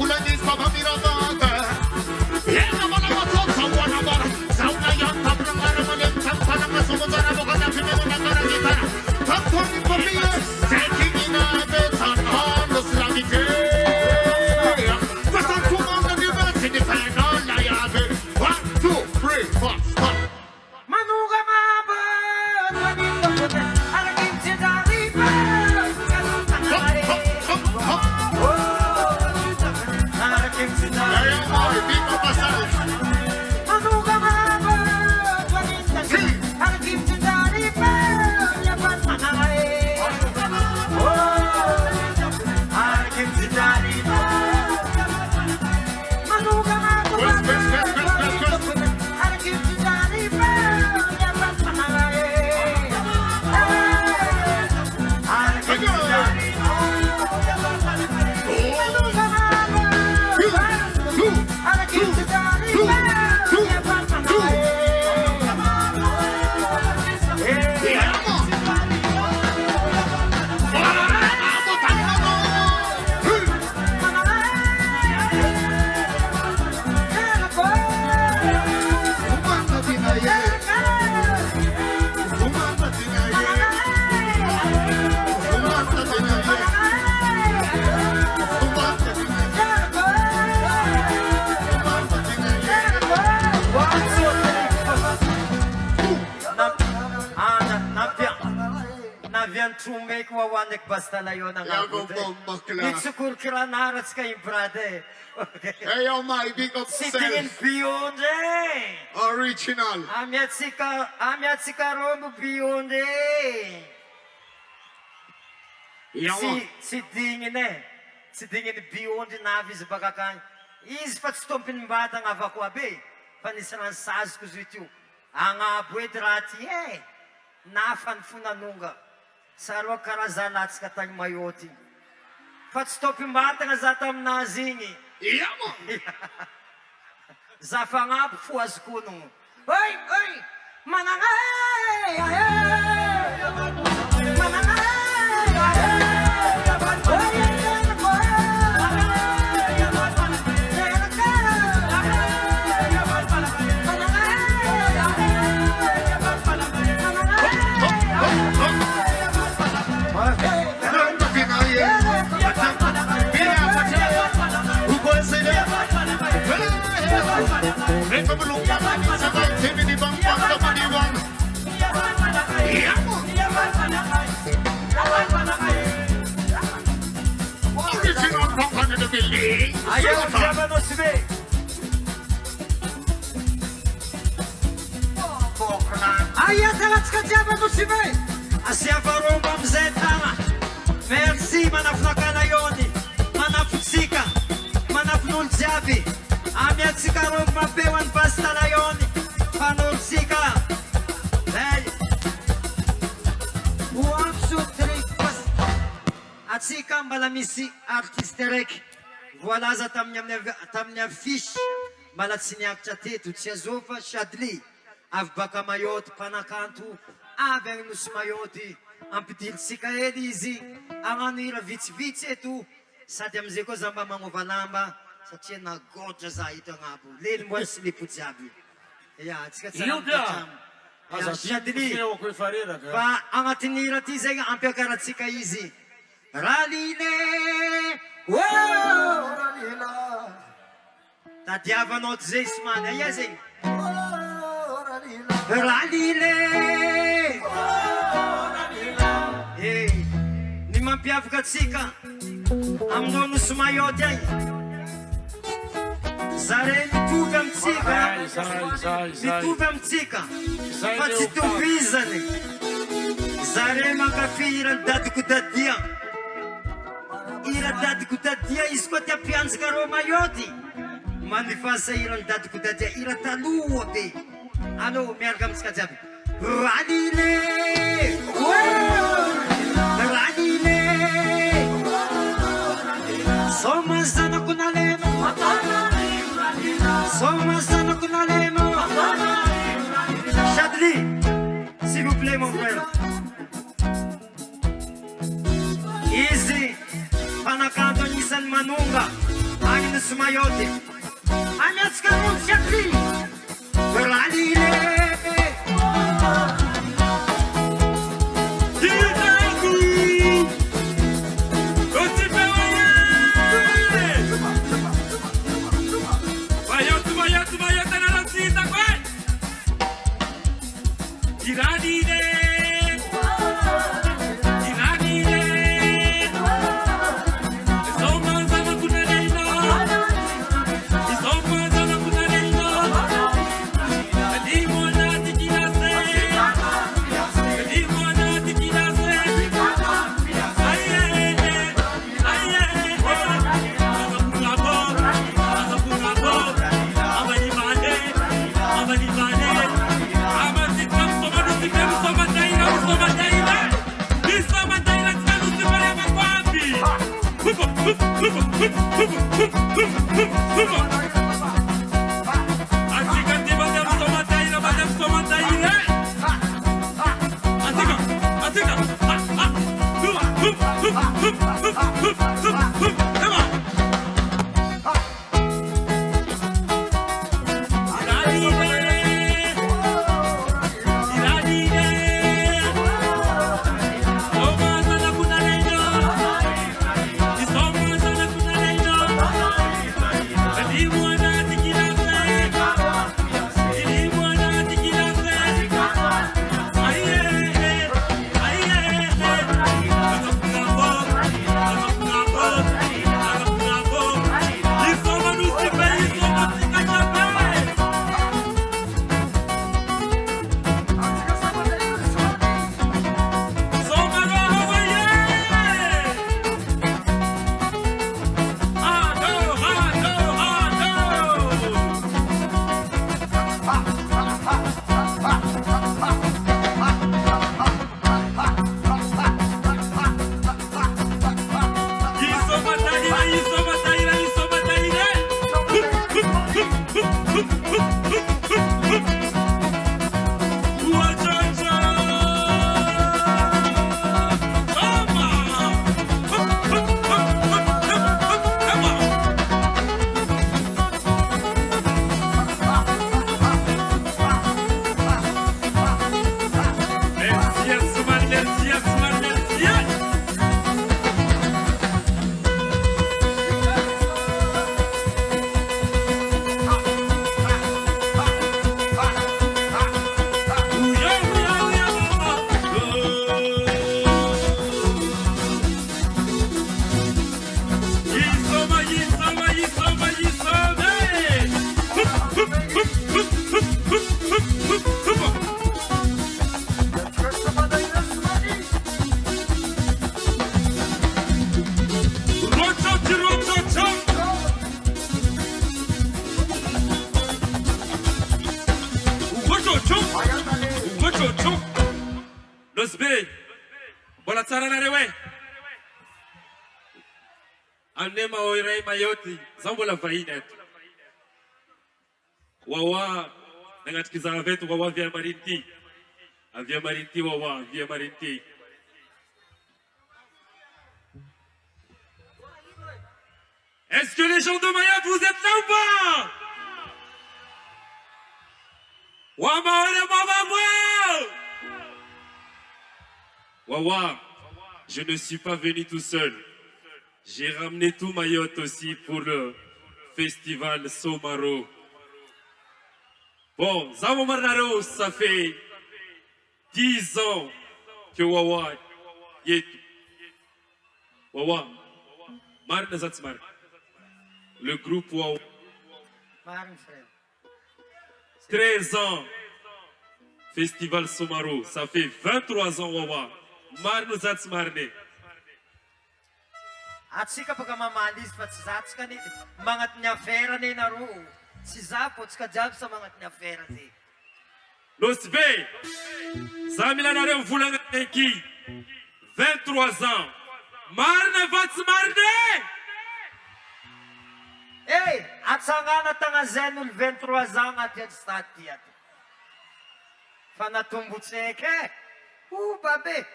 B: Make wawanek basta na yun ang Août. Itsukur kiranarats kayong brade.
A: Hey, yo, my big up
B: Sitingin beyonde.
A: Original.
B: Amiat sika robo beyonde. Si dingin beyonde navis bakakan. Is pat stompin batang avakwabe. Panisaran saz kuzitu. Ang abuet rati nafan funanunga. Sarwa karazanats katang mayoti. Pat stopin batang zatam nazingi.
A: Yamo.
B: Zafangap fuas kuno. Oi, manangay.
D: Ayaw siya ba Nosy Be?
B: Ayaw talat ka siya ba Nosy Be? Asya parubam zetama. Merci manafnaka na yoni. Manafsika. Manafnul jabi. Amiat sika rom mapewan basta na yoni. Panul sika. Hey. 1, 2, 3, at sika malamisi artisterek. Voilà za tamnya fish. Malat siniak chate tu tsezofa shadli. Avbaka mayot panakantu. Aver nus mayoti. Ampitil sika elizi. Anganira vits etu. Satem zeko zamba mangovanamba. Satya na goja za ito ngabu. Lil mo slipu jabi. Ya, tsika tsam. Ya, shadli. Pa angatinira tizega ampekara tsika izi. Raline. Whoa! Tatiava not zeisman, ayazing. Raline. Hey, niman piavkat sika. Amno nusmayotay. Zare mituvem tsika. Mituvem tsika. Fatsitu vizane. Zare makafiran dadkudadia. Ira dadkudadia iskot ya pianska romayoti. Manifasa iran dadkudadia ira taluote. Ano mergam skajabi. Raline. Raline. Somazana kunalemo. Somazana kunalemo. Chadli, s'il vous plaît mon frère. Easy. Panakanto nisan manunga. Angin sumayote. Amiatsika olo tsy akry Ranile
D: Nosy Be, mbola tsara nareo e. Aminay mahoiray mayoty, zaho mbola vahiny eto. Wawa, nagnatriky zaho avy eto, Wawa via Marinty. Via Marinty, Wawa, via Marinty. Est-ce que les gens de Mayotte, vous êtes là ou pas? Wawa, je ne suis pas venu tout seul. J'ai ramené tout Mayotte aussi pour le festival Somarôho. Bon, Zamomarnaro, ça fait 10 ans que Wawa y est. Wawa, Marna Zatsmar. Le groupe Wawa. 13 ans. Festival Somarôho. Ça fait 23 ans Wawa. Marna Zatsmarne.
B: Atsika pagka mamalis pa tsy zatsika ni mangat niya fera ni naro. Si zapo tsika jab sa mangat niya fera ni.
D: Nosy Be, Zamilanareo volagna eky 23 ans. Marna Vatsmarne.
B: Hey, atsangana tanga zenul 23 ans at yan stati at. Fanatumbutseke. Babe.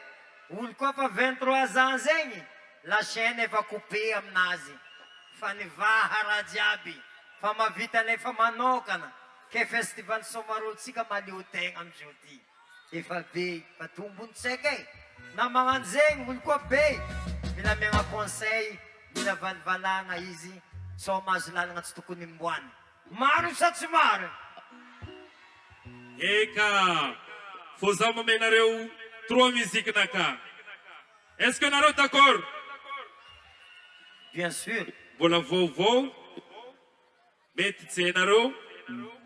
B: Ul ko pa 23 ans zegny. La chaîne va couper aminazy. Fa nivaha raha jiaby. fa mavita nefa manokana ke festival Somarôho tsika malio tegna amizio ty. Efa be patombontsika e. Na magnano zegny olo koa be. Mila megna conseil, mila valivalagna izy. So mahazo lalagna tsy tokony mboany. Maro sa tsy maro?
D: Eka, faut ça m'amener 3 musiques naka. Est-ce que nous sommes d'accord?
B: Bien sûr.
D: Voilà, vous, mettez naro,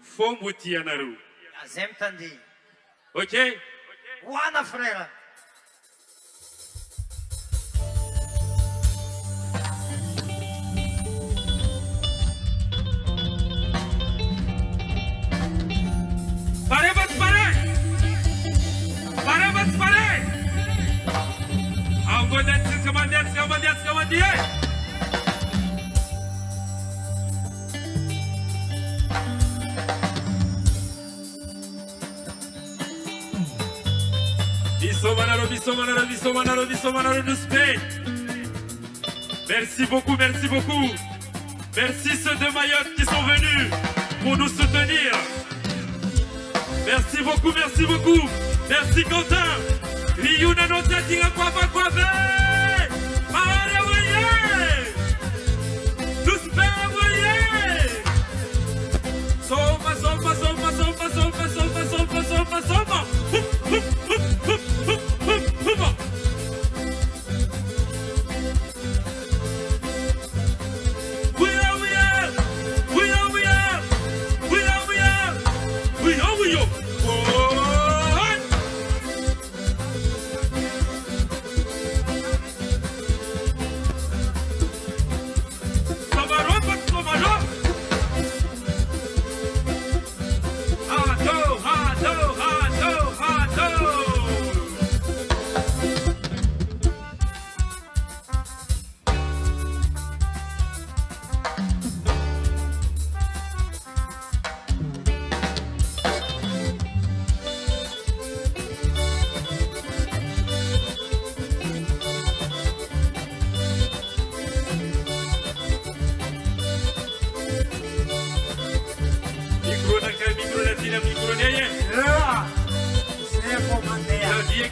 D: faut moutir naro.
B: Azem tandi.
D: Ok?
B: Wana frère.
D: Pare, votre pare! Pare, votre pare! Abonnez-vous, commandez! Somarôho, Nosy Be. Merci beaucoup. Merci ceux de Mayotte qui sont venus pour nous soutenir. Merci beaucoup. Merci Quentin. Riuna no tatinga kwa. Allez, voyez. Nosy Be, voyez. Soma.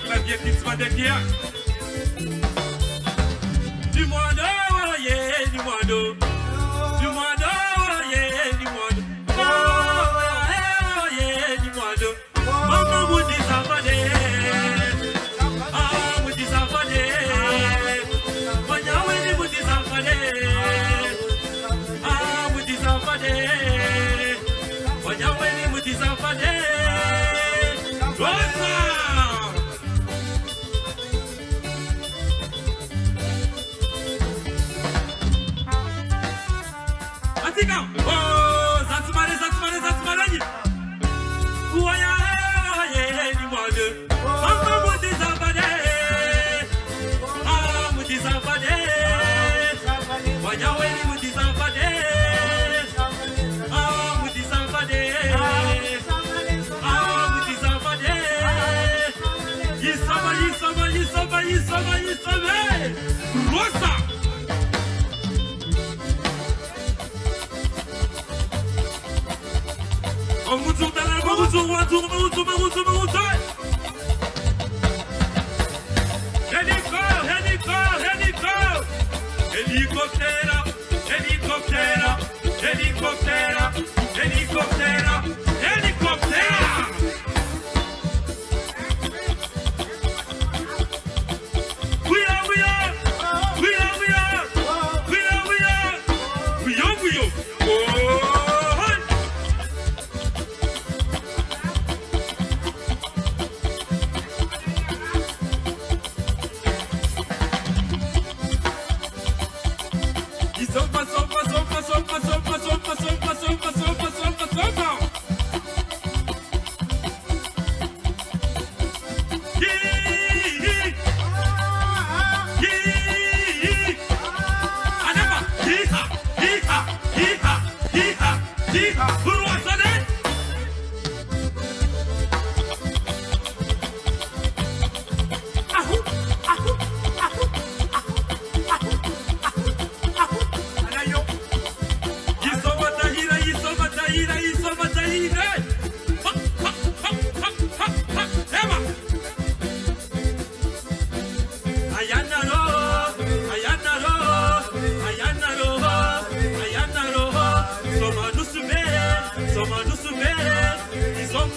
D: Clavier qui se va derrière. Du mois d'or, yeah, du mois d'or. Du mois d'or, yeah, du mois d'or. Oh, yeah, du mois d'or. Maman vous dit ça va ah, vous dit ça va Moya, vous dit ça va ah, vous dit ça va Moya, vous dit ça va oh, Zatzmane. Ouaya, ni moi deux. Maman, vous des abonnés. Ah, vous des abonnés. Ouaya, vous des abonnés. Ah, vous des abonnés. Ah, vous des abonnés. Il s'en va. Rosa.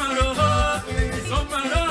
D: Somarôho, Somarôho.